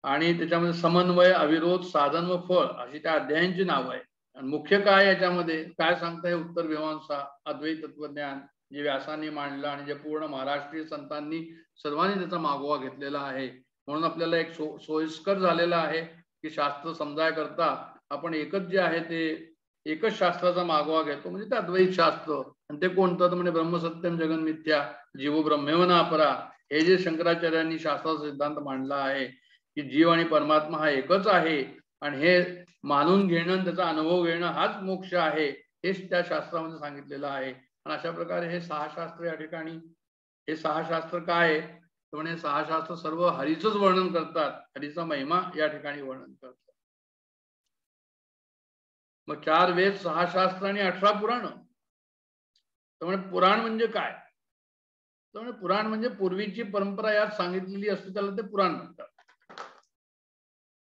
आणि त्याच्यामध्ये समन्वय, अविरोध, साधन व फळ अशी त्या अध्यायांची नाव आहे. आणि मुख्य काय याच्यामध्ये काय सांगताय, उत्तर मीमांसा अद्वैत तत्वज्ञान जे व्यासांनी मांडलं आणि जे पूर्ण महाराष्ट्रीय संतांनी सर्वांनी त्याचा मागोवा घेतलेला आहे. म्हणून आपल्याला एक सोयीस्कर झालेला आहे की शास्त्र समजाय करता आपण एकच जे आहे ते एकच शास्त्राचा मागोवा घेतो, म्हणजे ते अद्वैत शास्त्र. आणि ते कोणतं तर म्हणजे ब्रह्मसत्यम जगन मिथ्या जीव ब्रह्मेवना अपरा, हे जे शंकराचार्यांनी शास्त्राचा सिद्धांत मांडला आहे की जीव आणि परमात्मा हा एकच आहे आणि हे मानून घेणं, त्याचा अनुभव घेणं हाच मोक्ष आहे, हेच त्या शास्त्रामध्ये सांगितलेलं आहे. आणि अशा प्रकारे हे 6 शास्त्र या ठिकाणी, हे 6 शास्त्र काय आहे तर म्हणजे 6 शास्त्र सर्व हरीचंच वर्णन करतात, हरीचा महिमा या ठिकाणी वर्णन करतात. मग 4 वेद, 6 शास्त्र आणि 18 पुराण. तर म्हणजे पुराण म्हणजे काय तर म्हणजे पुराण म्हणजे पूर्वीची परंपरा यात सांगितलेली असते, त्याला ते पुराण म्हणतात.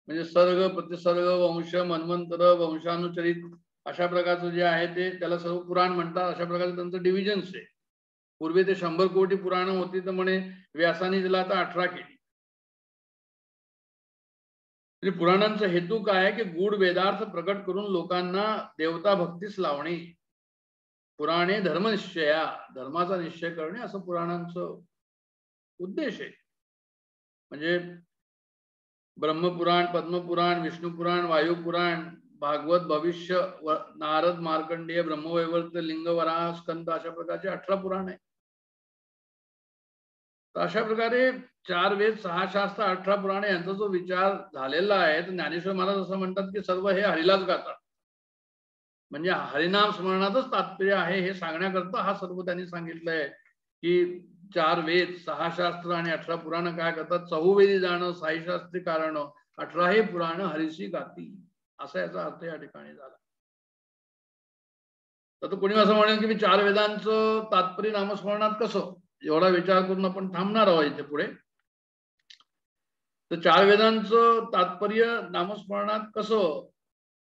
म्हणजे सर्ग, प्रतिसर्ग, वंश, मन्वंतर, वंशानुचरित अशा प्रकारचं जे आहे ते त्याला सर्व पुराण म्हणतात. अशा प्रकारचं त्यांचं डिव्हिजन्स आहे. पूर्वी ते 100 कोटी पुराणं होती तर म्हणे व्यासाने तिला आता 18 केली. म्हणजे पुराणांचा हेतू काय आहे की गूढ वेदार्थ प्रकट करून लोकांना देवता भक्तीस लावणे. पुराणे धर्मनिश्चया, धर्माचा निश्चय करणे असं पुराणांचं उद्देश आहे. म्हणजे ब्रह्मपुराण, पद्मपुराण, विष्णुपुराण, वायुपुराण, भागवत, भविष्य, नारद, मार्कंडेय, ब्रह्मवैवर्त, लिंग, वराह, स्कंद अशा प्रकारचे 18 पुराण आहे. तर अशा प्रकारे 4 वेद, 6 शास्त्र, 18 पुराणे यांचा जो विचार झालेला आहे, तर ज्ञानेश्वर महाराज असं म्हणतात की सर्व हे हरीलाच गातात. म्हणजे हरिनाम स्मरणातच तात्पर्य आहे हे सांगण्याकरता हा सर्व त्यांनी सांगितलंय की 4 वेद, 6 शास्त्र आणि 18 पुराण काय करतात. चहुवेदी जाणं, 6 शास्त्री कारण, 18 पुराण हरीशी गाती, असा याचा अर्थ या ठिकाणी झाला. तर कोणी असं म्हणेल की मी 4 वेदांचं तात्पर्य नामस्मरणात कसं, एवढा विचार करून आपण थांबणार आहोत इथे पुढे. तर 4 वेदांचं तात्पर्य नामस्मरणात कसं,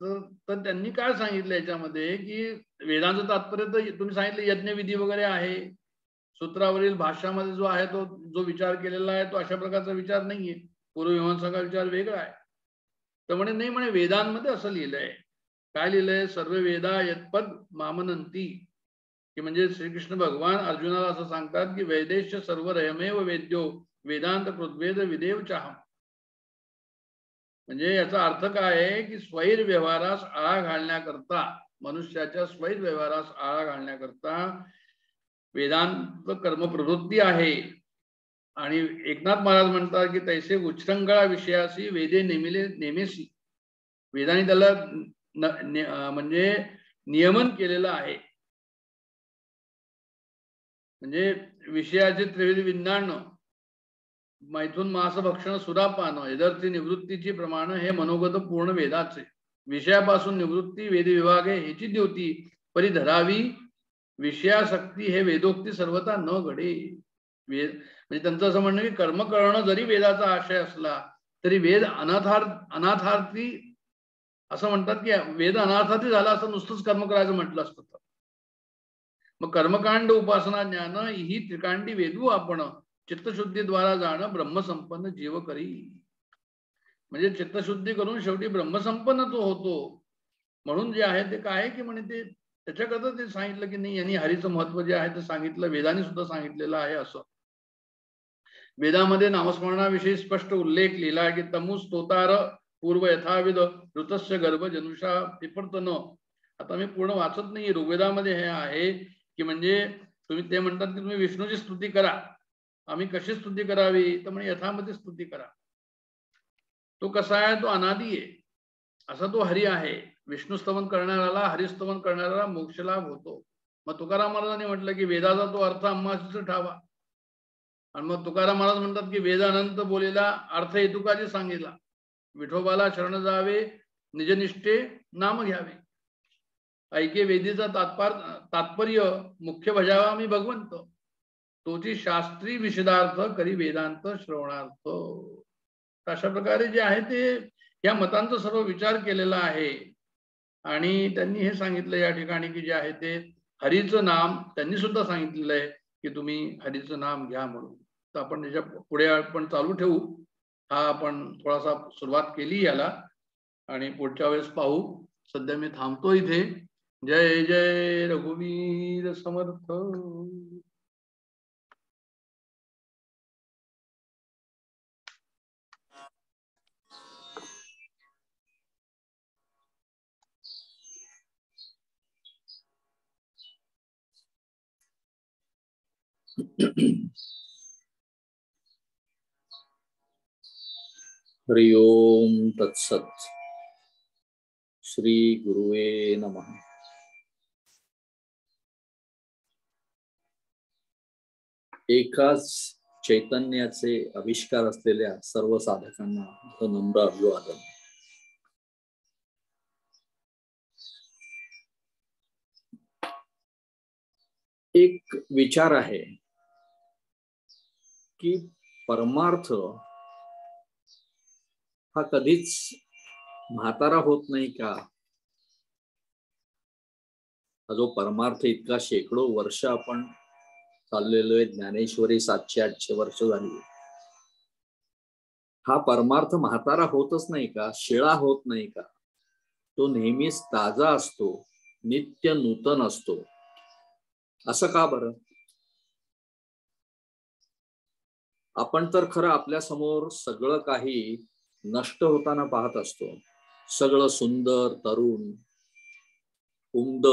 तर त्यांनी काय सांगितलं याच्यामध्ये की वेदांचं तात्पर्य तर तुम्ही सांगितलं यज्ञविधी वगैरे आहे. सूत्रावरील भाष्यामध्ये जो आहे तो जो विचार केलेला आहे तो अशा प्रकारचा विचार नाहीये. पूर्वमीमांसाचा विचार वेगळा आहे. तर म्हणे नाही, म्हणे वेदांमध्ये असं लिहिलंय. काय लिहिलंय. सर्व वेदा यत्पद मामनंती, की म्हणजे श्रीकृष्ण भगवान अर्जुनाला असं सांगतात की वैदेश सर्व रयमेव वेद्यो वेदांत कृद्वेद विदेव चाहम. म्हणजे याचा अर्थ काय आहे की स्वैर व्यवहारास आळा घालण्याकरता, मनुष्याच्या स्वैर व्यवहारास आळा घालण्याकरता वेदांत कर्मप्रवृत्ती आहे. आणि एकनाथ महाराज म्हणतात की तैसे उच्छृंखळा विषयाशी वेदे नेमिले नेमेसी, वेदांनी त्याला म्हणजे नियमन केलेलं आहे. म्हणजे विषयाचे त्रिविध विज्ञान, मैथून मास भक्षण सुरापान, यदर्थी निवृत्तीची प्रमाण हे मनोगत पूर्ण वेदाचे. विषयापासून निवृत्ती वेद विभागे ह्याची द्योती परी धरावी विषयासक्ती हे वेदोक्ती सर्वता न घडे. वेद म्हणजे त्यांचं असं म्हणणं की कर्म करणं जरी वेदाचा आशय असला तरी वेद अनाथार्थी, असं म्हणतात की वेद अनाथार्थी झाला असं नुसतंच कर्म करायचं म्हटलं असतं. मग कर्मकांड, उपासना, ज्ञान ही त्रिकांडी वेदू आपण चित्तशुद्धीद्वारा जाणं ब्रह्मसंपन्न जीव करी. म्हणजे चित्तशुद्धी करून शेवटी ब्रह्मसंपन्न तो होतो. म्हणून जे आहे ते काय की म्हणे ते त्याच्याकरता ते सांगितलं की नाही, यांनी हरीचं महत्व जे आहे ते सांगितलं, वेदांनी सुद्धा सांगितलेलं आहे. असं वेदामध्ये नामस्मरणाविषयी स्पष्ट उल्लेख लिहिला आहे की तमु स्तोतार पूर्व यथाविध ऋतस्य गर्भ जनुषा पिपर्तन. आता मी पूर्ण वाचत नाही. ऋग्वेदामध्ये हे आहे की म्हणजे तुम्ही ते म्हणतात की तुम्ही विष्णूची स्तुती करा. आम्ही कशी स्तुती करावी, तर म्हणजे यथामध्ये स्तुती करा. तो कसा आहे, तो अनादी आहे, असा तो हरी आहे. विष्णू स्तवन करणाऱ्याला, हरिस्तवन करणाऱ्याला मोक्ष लाभ होतो. मग तुकाराम महाराजांनी म्हटलं की वेदाचा तो अर्थ आम्हास ठावा. आणि मग तुकाराम महाराज म्हणतात की वेद अनंत बोलेला अर्थ हेतुकाची सांगितला. विठोबाला शरण जावे निजनिष्ठे नाम घ्यावे. ऐके वेदीचा तात्पर्य मुख्य भजावा मी भगवंत. तोची शास्त्री विशदार्थ करी वेदांत श्रवणार्थ. अशा प्रकारे जे आहे ते या मतांचा सर्व विचार केलेला आहे. आणि त्यांनी हे सांगितलं या ठिकाणी की जे आहे ते हरीचं नाम त्यांनी सुद्धा सांगितलेलं आहे की तुम्ही हरीचं नाम घ्या म्हणून. तर आपण त्याच्या पुढे आपण चालू ठेवू. हा आपण थोडासा सुरुवात केली याला आणि पुढच्या वेळेस पाहू. सध्या मी थांबतो इथे. जय जय रघुवीर समर्थ. हरि ओम तत्सत. श्री गुरुवे नमः. एकाच चैतन्याचे आविष्कार असलेल्या सर्व साधकांना नम्र अभिवादन. एक विचार आहे की परमार्थ हा कधीच म्हातारा होत नाही का? हा जो परमार्थ इतका शेकडो वर्ष आपण चाललेलो आहे, ज्ञानेश्वरी 700-800 वर्ष झाली. हा परमार्थ म्हातारा होतच नाही का? शिळा होत नाही का? तो नेहमीच ताजा असतो, नित्य नूतन असतो. असं का बरं? आपण तर खरं आपल्या समोर सगळं काही नष्ट होताना पाहत असतो. सगळं सुंदर, तरुण, उमद,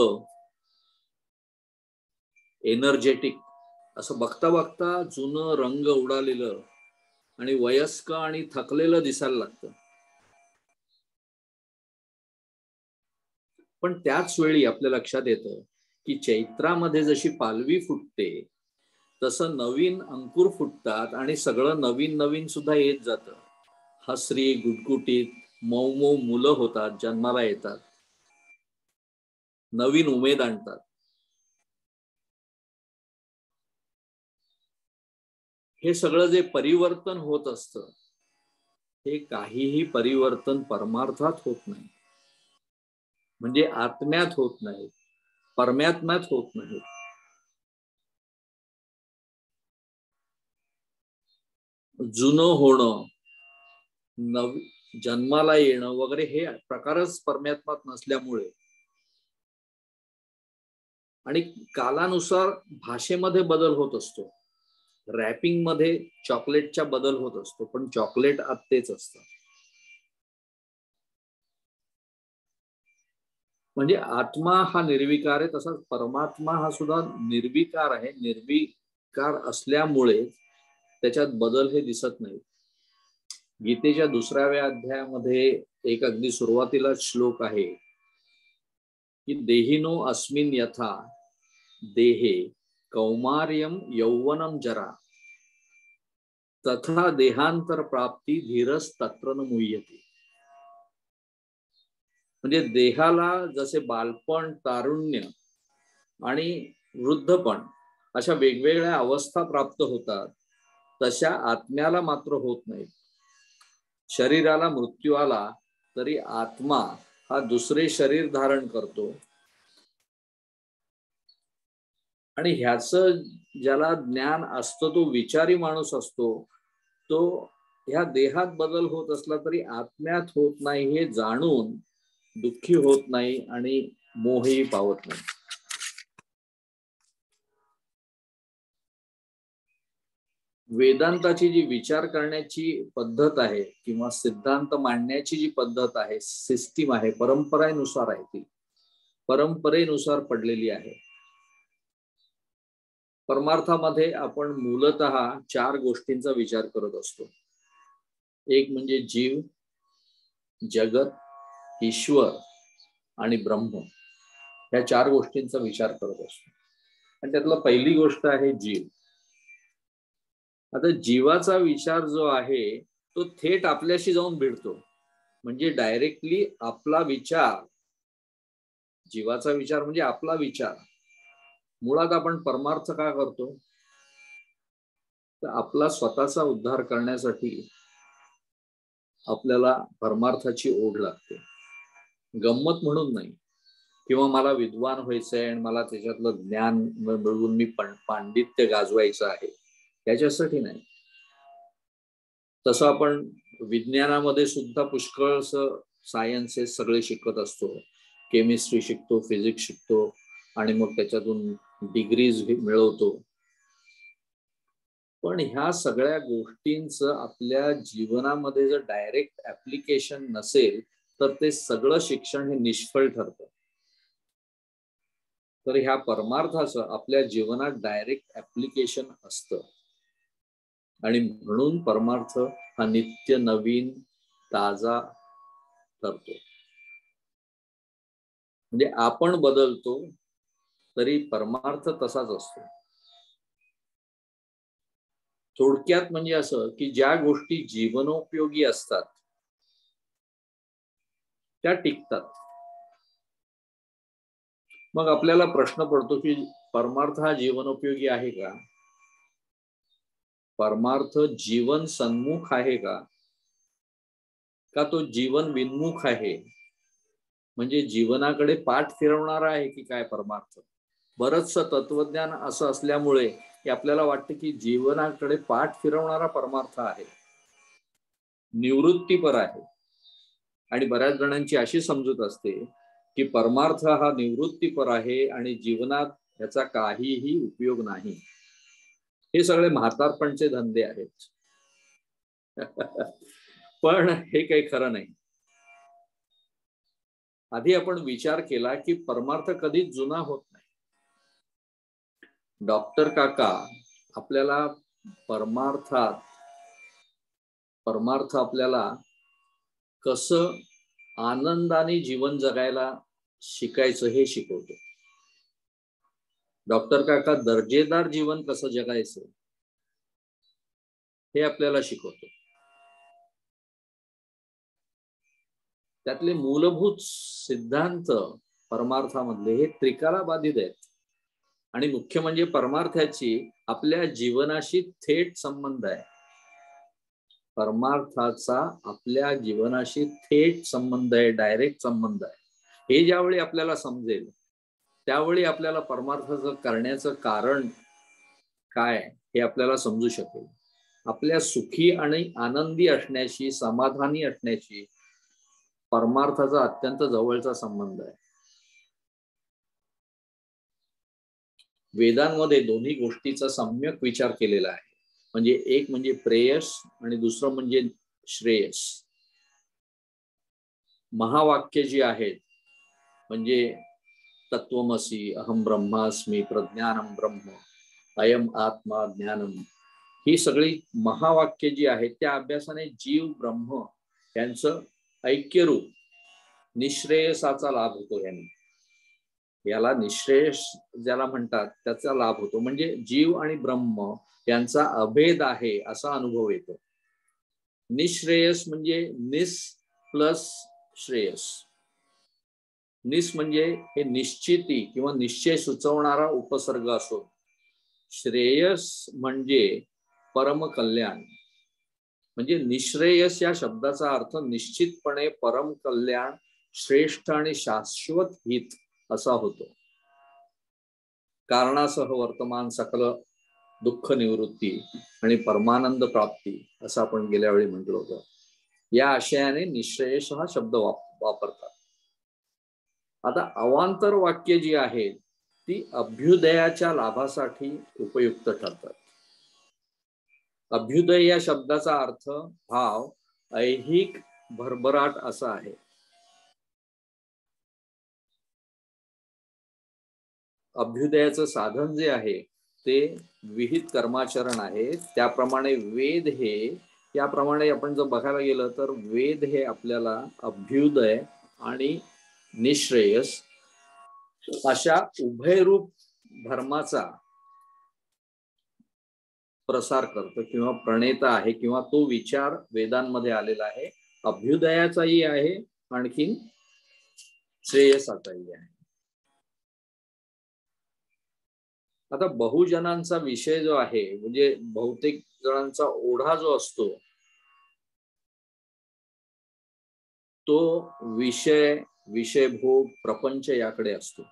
एनर्जेटिक असं बघता बघता जुनं रंग उडालेलं आणि वयस्क आणि थकलेलं दिसायला लागतं. पण त्याच वेळी आपल्या लक्षात येतं की चैत्रामध्ये जशी पालवी फुटते तसं नवीन अंकुर फुटतात आणि सगळं नवीन नवीन सुद्धा येत जातं. हसरी, गुटगुटीत, मऊ मऊ मुलं होतात, जन्माला येतात, नवीन उमेद आणतात. हे सगळं जे परिवर्तन होत असतं हे काहीही परिवर्तन परमार्थात होत नाही, म्हणजे आत्म्यात होत नाही, परमात्म्यात होत नाही. जुनं होणं, जन्माला येणं वगैरे हे प्रकारच परमात्म्यात नसल्यामुळे आणि कालानुसार भाषेमध्ये बदल होत असतो. रॅपिंग मध्ये चॉकलेटच्या बदल होत असतो, पण चॉकलेट आत तेच असतं. म्हणजे आत्मा हा निर्विकार आहे, तसाच परमात्मा हा सुद्धा निर्विकार आहे. निर्विकार असल्यामुळे त्याच्यात बदल हे दिसत नाही. गीतेच्या 2व्या अध्यायामध्ये एक अगदी सुरुवातीला श्लोक आहे की देहिनो अस्मिन् यथा देहे कौमार्यम यौवनम जरा तथा देहांतर प्राप्ती धीरस तत्र न मुह्यते. म्हणजे देहाला जसे बालपण, तारुण्य आणि वृद्धपण अशा वेगवेगळ्या अवस्था प्राप्त होतात तशा आत्म्याला मात्र होत नाही. शरीराला मृत्यू आला तरी आत्मा हा दुसरे शरीर धारण करतो आणि ह्याचं ज्याला ज्ञान असतं, तो विचारी माणूस असतो, तो ह्या देहात बदल होत असला तरी आत्म्यात होत नाही हे जाणून दुःखी होत नाही आणि मोहही पावत नाही. वेदांताची जी विचार करण्याची पद्धत आहे किंवा सिद्धांत मांडण्याची जी पद्धत आहे, सिस्टीम आहे, परंपरेनुसार आहे, ती परंपरेनुसार पडलेली आहे. परमार्थामध्ये आपण मूलतः 4 गोष्टींचा विचार करत असतो. एक म्हणजे जीव, जगत, ईश्वर आणि ब्रह्म. ह्या 4 गोष्टींचा विचार करत असतो आणि त्यातला पहिली गोष्ट आहे जीव. आता जीवाचा विचार जो आहे तो थेट आपल्याशी जाऊन भिडतो, म्हणजे डायरेक्टली आपला विचार, जीवाचा विचार म्हणजे आपला विचार. मुळात आपण परमार्थ का करतो? तर आपला स्वतःचा उद्धार करण्यासाठी आपल्याला परमार्थाची ओढ लागते. गंमत म्हणून नाही, किंवा मला विद्वान व्हायचंय आणि मला त्याच्यातलं ज्ञान मिळवून मी पांडित्य गाजवायचं आहे, याच्यासाठी नाही. तसं आपण विज्ञानामध्ये सुद्धा पुष्कळस सायन्सेस सगळे शिकत असतो. केमिस्ट्री शिकतो, फिजिक्स शिकतो आणि मग त्याच्यातून डिग्रीज मिळवतो. पण ह्या सगळ्या गोष्टींचं आपल्या जीवनामध्ये जर डायरेक्ट ऍप्लिकेशन नसेल तर ते सगळं शिक्षण हे निष्फळ ठरतं. तर ह्या परमार्थाचं आपल्या जीवनात डायरेक्ट ऍप्लिकेशन असतं आणि म्हणून परमार्थ हा नित्य नवीन ताजा ठरतो. म्हणजे आपण बदलतो तरी परमार्थ तसाच असतो. थोडक्यात म्हणजे असं की ज्या गोष्टी जीवनोपयोगी असतात त्या टिकतात. मग आपल्याला प्रश्न पडतो की परमार्थ हा जीवनोपयोगी आहे का? परमार्थ जीवन सन्मुख आहे का तो जीवन विन्मुख आहे? म्हणजे जीवनाकडे पाठ फिरवणारा आहे की काय परमार्थ? बरंचसं तत्वज्ञान असं असल्यामुळे की आपल्याला वाटतं की जीवनाकडे पाठ फिरवणारा परमार्थ आहे, निवृत्तीपर आहे. आणि बऱ्याच जणांची अशी समजूत असते की परमार्थ हा निवृत्तीपर आहे आणि जीवनात याचा काहीही उपयोग नाही. हे सगळे म्हातारपणचे धंदे आहेत. पण हे काही खरं नाही. आधी आपण विचार केला की परमार्थ कधीच जुना होत नाही. डॉक्टर काका आपल्याला परमार्थ आपल्याला कसं आनंदाने जीवन जगायला शिकायचं हे शिकवतो. डॉक्टर काका दर्जेदार जीवन कसं जगायचं हे आपल्याला शिकवतो. त्यातले मूलभूत सिद्धांत परमार्थामधले हे त्रिकाला बाधित आहेत. आणि मुख्य म्हणजे परमार्थाची आपल्या जीवनाशी थेट संबंध आहे. परमार्थाचा आपल्या जीवनाशी थेट संबंध आहे, डायरेक्ट संबंध आहे. हे ज्यावेळी आपल्याला समजेल त्यावेळी आपल्याला परमार्थाचं करण्याचं कारण काय हे आपल्याला समजू शकेल. आपल्या सुखी आणि आनंदी असण्याशी, समाधानी असण्याशी परमार्थाचा अत्यंत जवळचा संबंध आहे. वेदांमध्ये दोन्ही गोष्टीचा सम्यक विचार केलेला आहे. म्हणजे एक म्हणजे प्रेयस आणि दुसरं म्हणजे श्रेयस. महावाक्य जी आहेत म्हणजे तत्वमसी, अहम ब्रह्मास्मी, प्रज्ञानम ब्रह्म, अयम आत्मा ज्ञानम, ही सगळी महावाक्य जी आहेत त्या अभ्यासाने जीव ब्रह्म यांचं ऐक्यरूप निश्रेयसाचा लाभ होतो. याला निश्रेयस ज्याला म्हणतात त्याचा लाभ होतो. म्हणजे जीव आणि ब्रह्म यांचा अभेद आहे असा अनुभव येतो. निश्रेयस म्हणजे निस प्लस श्रेयस. निस म्हणजे हे निश्चिती किंवा निश्चय सुचवणारा उपसर्ग असो. श्रेयस म्हणजे परम कल्याण. म्हणजे निश्रेयस या शब्दाचा अर्थ निश्चितपणे परम कल्याण, श्रेष्ठ आणि शाश्वत हित असा होतो. कारणासह वर्तमान सकल दुःख निवृत्ती आणि परमानंद प्राप्ती असं आपण गेल्या वेळी म्हटलं होतं. या आशयाने निश्रेयस हा शब्द वापरतात. आता अवांतर वाक्य जी आहेत ती अभ्युदयाच्या लाभासाठी उपयुक्त ठरतात. अभ्युदय या शब्दाचा अर्थ भाव, ऐहिक भरभराट असा आहे. अभ्युदयाचं साधन जे आहे ते विहित कर्माचरण आहे. त्याप्रमाणे वेद हे, याप्रमाणे आपण जर बघायला गेलं तर वेद हे आपल्याला अभ्युदय आणि निश्रेयस अशा उभयरूप धर्माचा प्रसार करतो किंवा प्रणेता आहे किंवा तो विचार वेदांमध्ये आलेला आहे. अभ्युदयाचाही आहे आणखीन श्रेयसाचाही आहे. आता बहुजनांचा विषय जो आहे म्हणजे बहुतेक जणांचा ओढा जो असतो तो विषयभोग प्रपंच याकडे असतो.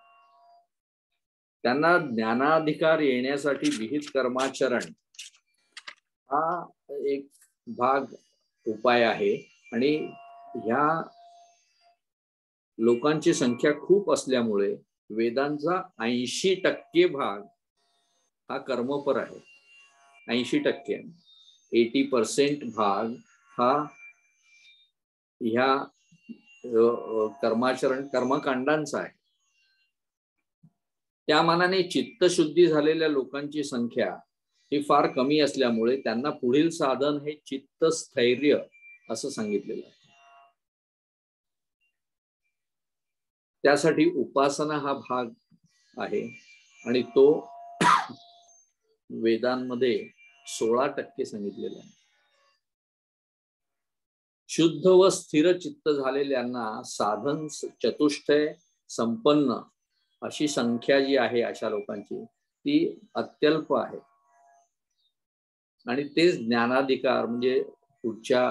त्यांना ज्ञानाधिकार येण्यासाठी विहित कर्माचरण हा एक भाग उपाय आहे. आणि ह्या लोकांची संख्या खूप असल्यामुळे वेदांचा 80% भाग हा कर्मपर आहे. 80%, 80% भाग हा ह्या कर्माचरण कर्मकांडांचा आहे. त्या मानाने चित्तशुद्धी झालेल्या लोकांची संख्या ही फार कमी असल्यामुळे त्यांना पुढील साधन हे चित्तस्थैर्य असं सांगितलेलं आहे. त्यासाठी उपासना हा भाग आहे आणि तो वेदांमध्ये 16% सांगितलेला आहे. शुद्ध व स्थिर चित्त झालेल्यांना साधन चतुष्टय संपन्न अशी संख्या जी आहे अशा लोकांची ती अत्यल्प आहे. आणि तेच ज्ञानाधिकार म्हणजे पुढच्या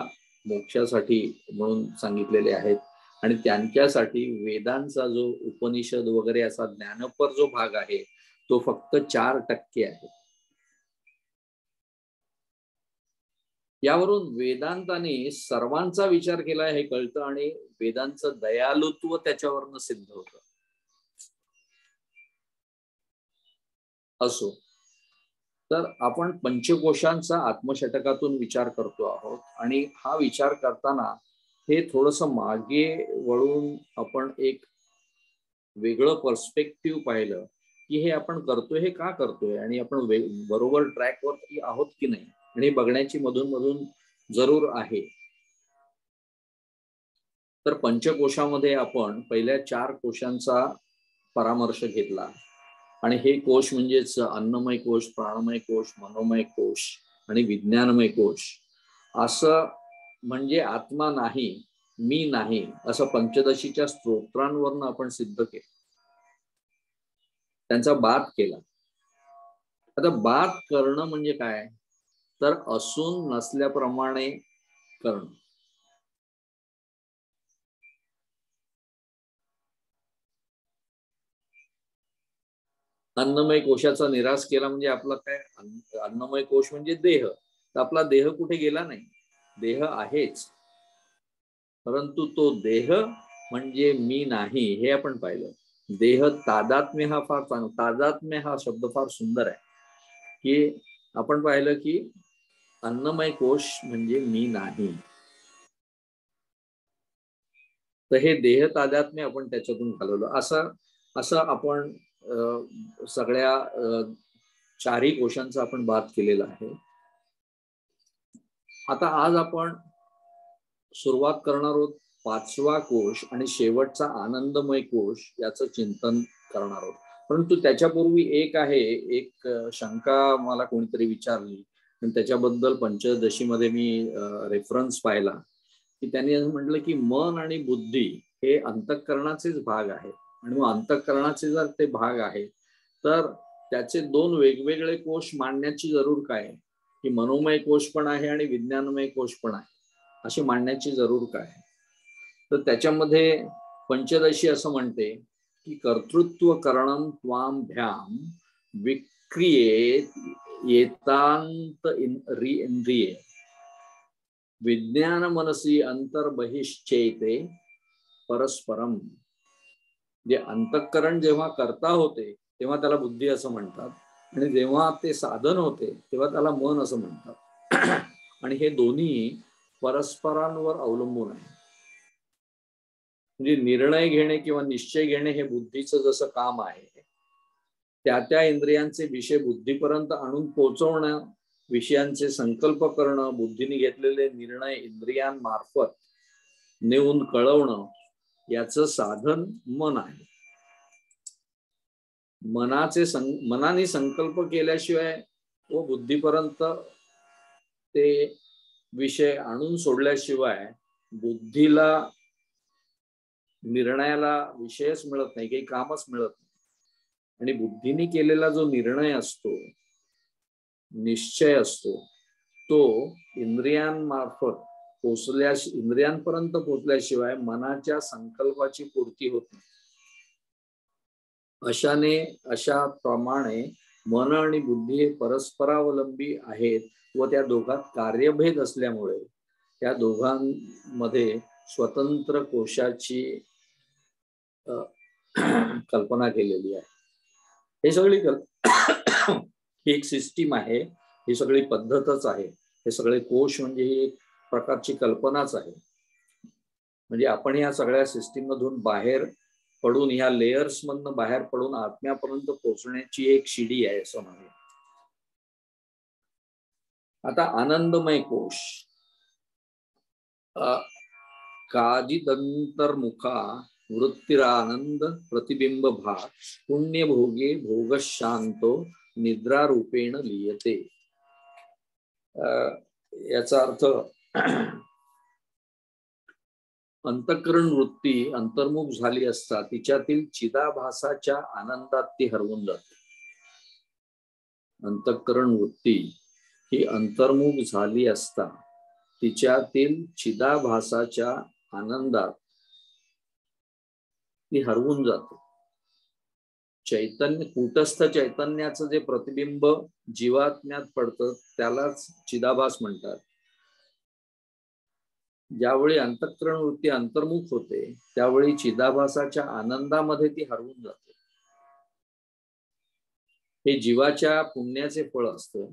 मोक्षासाठी म्हणून सांगितलेले आहेत. आणि त्यांच्यासाठी वेदांचा जो उपनिषद वगैरे असा ज्ञानपर जो भाग आहे तो फक्त 4% आहे. यावरून वेदांताने सर्वांचा विचार केला हे कळतं आणि वेदांचं दयालुत्व त्याच्यावरनं सिद्ध होतं. असो, तर आपण पंचकोशांचा आत्मषटकातून विचार करतो आहोत, आणि हा विचार करताना हे थोडस मागे वळून आपण एक वेगळं पर्स्पेक्टिव्ह पाहिलं की हे आपण करतोय हे का करतोय, आणि आपण बरोबर ट्रॅकवर आहोत की नाही, आणि हे बघण्याची मधून मधून जरूर आहे. तर पंचकोशामध्ये आपण पहिल्या 4 कोशांचा परामर्श घेतला, आणि हे कोश म्हणजेच अन्नमय कोश, प्राणमय कोश, मनोमय कोश आणि विज्ञानमय कोश. असं म्हणजे आत्मा नाही, मी नाही, असं पंचदशीच्या स्तोत्रांवरून आपण सिद्ध केलं, त्यांचा बात केला. आता बात करणं म्हणजे काय, तर असून नसल्याप्रमाणे करणं. अन्नमय कोशाचा निराश केला म्हणजे आपला काय, अन्नमय कोश म्हणजे देह. तर आपला देह कुठे गेला नाही, देह आहेच, परंतु तो देह म्हणजे मी नाही हे आपण पाहिलं. देह तादात्म्य हा फार तादात्म्य हा शब्द फार सुंदर आहे, की आपण पाहिलं की अन्नमय कोश म्हणजे मी नाही, तर हे देह तादात्म्य आपण त्याच्यातून घालवलं. असं आपण सगळ्या 4ही कोशांचा आपण बात केलेला आहे. आता आज आपण सुरुवात करणार आहोत 5वा कोश आणि शेवटचा आनंदमय कोश याचं चिंतन करणार आहोत. परंतु त्याच्यापूर्वी एक शंका मला कोणीतरी विचारली, आणि त्याच्याबद्दल पंचदशीमध्ये मी रेफरन्स पाहिला की त्यांनी असं म्हटलं की मन आणि बुद्धी हे अंतःकरणाचेच भाग आहे, आणि मग अंतःकरणाचे जर ते भाग आहे तर त्याचे 2 वेगवेगळे कोश मांडण्याची जरूर काय, की मनोमय कोश पण आहे आणि विज्ञानमय कोश पण आहे, अशी मांडण्याची जरूर काय. तर त्याच्यामध्ये पंचदशी असं म्हणते की कर्तृत्व करणं त्वाम भ्याम विक्रियेत येतांत इंद्रिये विज्ञान मनसी अंतर्बहिश्चेते परस्परम. जे अंतःकरण जेव्हा करता होते तेव्हा त्याला बुद्धी असं म्हणतात, आणि जेव्हा ते साधन होते तेव्हा त्याला मन असं म्हणतात. आणि हे दोन्ही परस्परांवर अवलंबून आहे. म्हणजे निर्णय घेणे किंवा निश्चय घेणे हे बुद्धीचं जसं काम आहे, त्या इंद्रियांचे विषय बुद्धीपर्यंत आणून पोहोचवणं, विषयांचे संकल्प करणं, बुद्धीने घेतलेले निर्णय इंद्रियांमार्फत नेऊन कळवणं, याचं साधन मन आहे. मनाने संकल्प केल्याशिवाय व बुद्धीपर्यंत ते विषय आणून सोडल्याशिवाय बुद्धीला निर्णयाला विषयच मिळत नाही, काही कामच मिळत नाही. आणि बुद्धीने केलेला जो निर्णय असतो, निश्चय असतो, तो इंद्रियांमार्फत इंद्रियांपर्यंत पोहोचल्याशिवाय मनाच्या संकल्पाची पूर्ती होत नाही. अशाप्रमाणे मन आणि बुद्धी हे परस्परावलंबी आहेत, व त्या दोघात कार्यभेद असल्यामुळे त्या दोघांमध्ये स्वतंत्र कोशाची कल्पना केलेली आहे. हे सगळी ही एक सिस्टीम आहे, ही सगळी पद्धतच आहे. हे सगळे कोश म्हणजे ही एक प्रकारची कल्पनाच आहे. म्हणजे आपण या सगळ्या सिस्टीम मधून बाहेर पडून, ह्या लेयर्स मधून बाहेर पडून आत्म्यापर्यंत पोहोचण्याची एक शिडी आहे असं म्हणूया. आता आनंदमय कोश. काजिदंतर्मुखा वृत्तिरानंद प्रतिबिंब भाग पुण्यभोगे भोगशांतो निद्रारूपेण लीयते. याचा अर्थ अंतःकरण वृत्ती अंतर्मुख झाली असता तिच्यातील चिदाभासाच्या आनंदात ती हरवून जाते. अंतःकरण वृत्ती ही अंतर्मुख झाली असता तिच्यातील चिदाभासाच्या आनंदात ती हरवून जाते. चैतन्य, कूटस्थ चैतन्याचं जे प्रतिबिंब जीवात्म्यात पडतं त्यालाच चिदाभास म्हणतात. ज्यावेळी अंतःकरण वृत्ती अंतर्मुख होते त्यावेळी चिदाभासाच्या आनंदामध्ये ती हरवून जाते. हे जीवाच्या पुण्याचे फळ असतं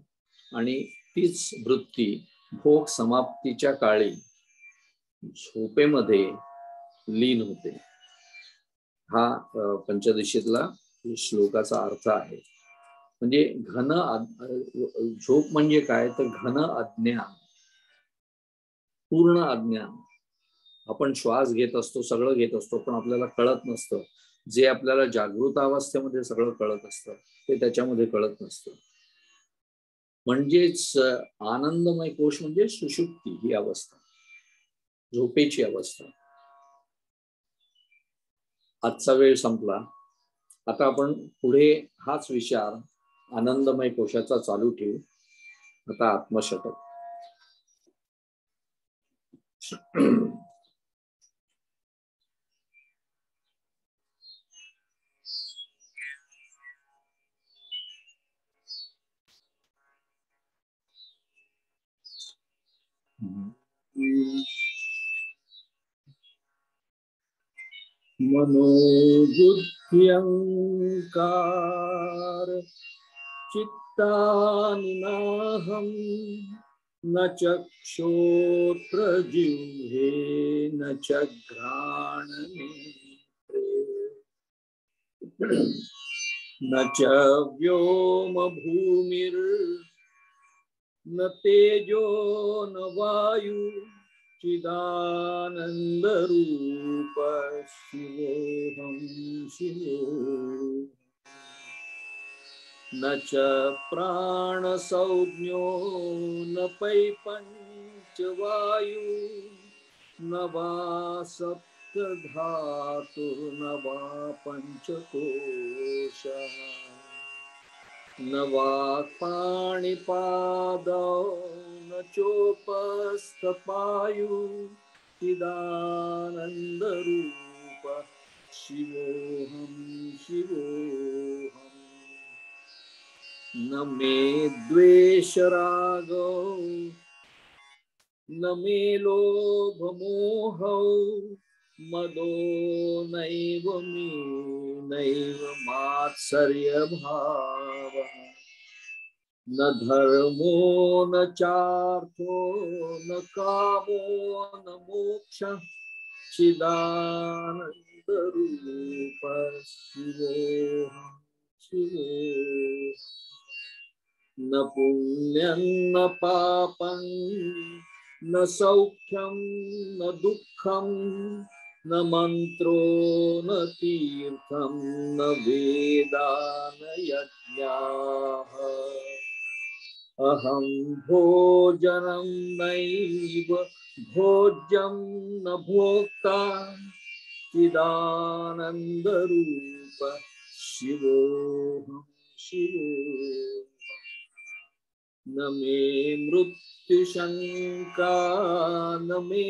आणि तीच वृत्ती भोग समाप्तीच्या काळी झोपेमध्ये लीन होते. हा पंचदशीतला श्लोकाचा अर्थ आहे. म्हणजे घन झोप म्हणजे काय तर घन अज्ञान, पूर्ण अज्ञान. आपण श्वास घेत असतो, सगळं घेत असतो, पण आपल्याला कळत नसतं. जे आपल्याला जागृत अवस्थेमध्ये सगळं कळत असतं ते त्याच्यामध्ये कळत नसतं. म्हणजेच आनंदमय कोश म्हणजे सुषुप्ती ही अवस्था, झोपेची अवस्था. आजचा वेळ संपला. आता आपण पुढे हाच विचार आनंदमय कोशाचा चालू ठेवू. आता आत्मशतक. मनोबुद्ध्यंकार चित्तानिनाहं न चक्षोत्र जिह्वे न च घ्राणनेत्रे न च व्योम भूमिर् न तेजो न वायु चिदानंद रूप शिवोहं शिवोहम्। न च प्राण संज्ञो न पै पंचवायु न वा सप्तधातुर्न वा पंचकोशः न वा पाणिपादौ न चोपस्थपायु चिदानंद रूप शिवोहं शिवोहम्। न मे द्वेष रागो न मे लोभ मोहौ मदो नैव मे नैव मात्सर्य भावः न धर्मो न चार्थो न कामो न मोक्षः चिदानंद रूप शिवोहं शिवोहम्। न पुण्यं न पापं न सौख्यं न दुःखं न मंत्रो न तीर्थं न वेदा न यज्ञाः अहं भोजनं नैव भोज्यं न भोक्ता चिदानंद रूप शिवोहं शिवोहम्। न मे मृत्यु शंका न मे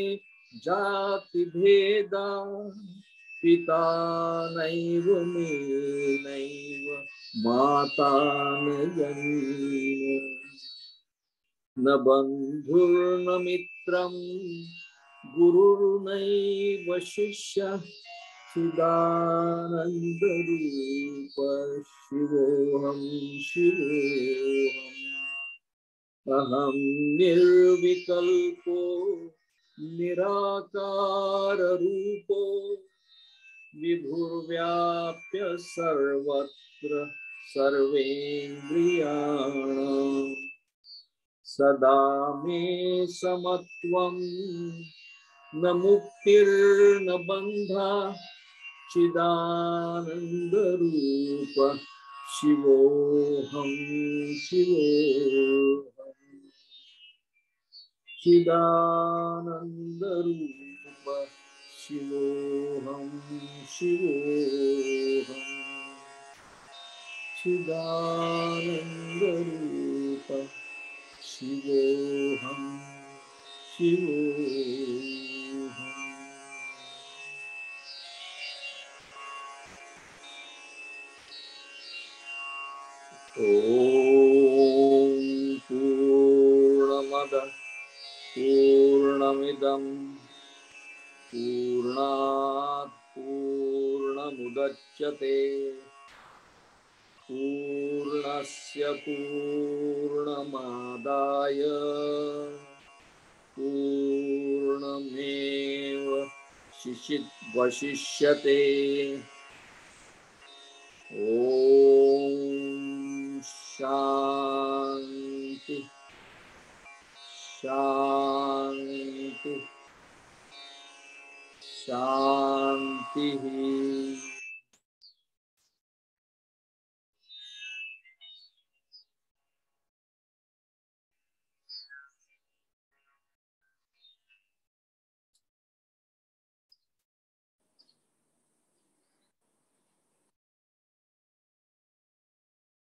जाति भेदा पिता नैव मे नैव माता न जननी न बंधुर्न मित्रं गुरुर्नैव शिष्यः चिदानंद रूप शिवोहं शिवोहम्। अहं निर्विकल्पो निराकार रूपो विभुर्व्याप्य सर्वत्र सर्वेन्द्रियाणां सदा मे समत्वं न मुक्तिर्न बन्धा चिदानंद रूप शिवोहं शिवोहम्। चिदानंद रूप शिवोहं शिवोहम्। चिदानंद रूप शिवोहं शिवोहम्। ओम पूर्णमदः पूर्णमिदं पूर्णात् पूर्णमुदच्यते पूर्णमेवावशिष्यते पूर्णस्य पूर्णमादाय पूर्णमेव वशिष्यते। ओम शांति शांति शांति।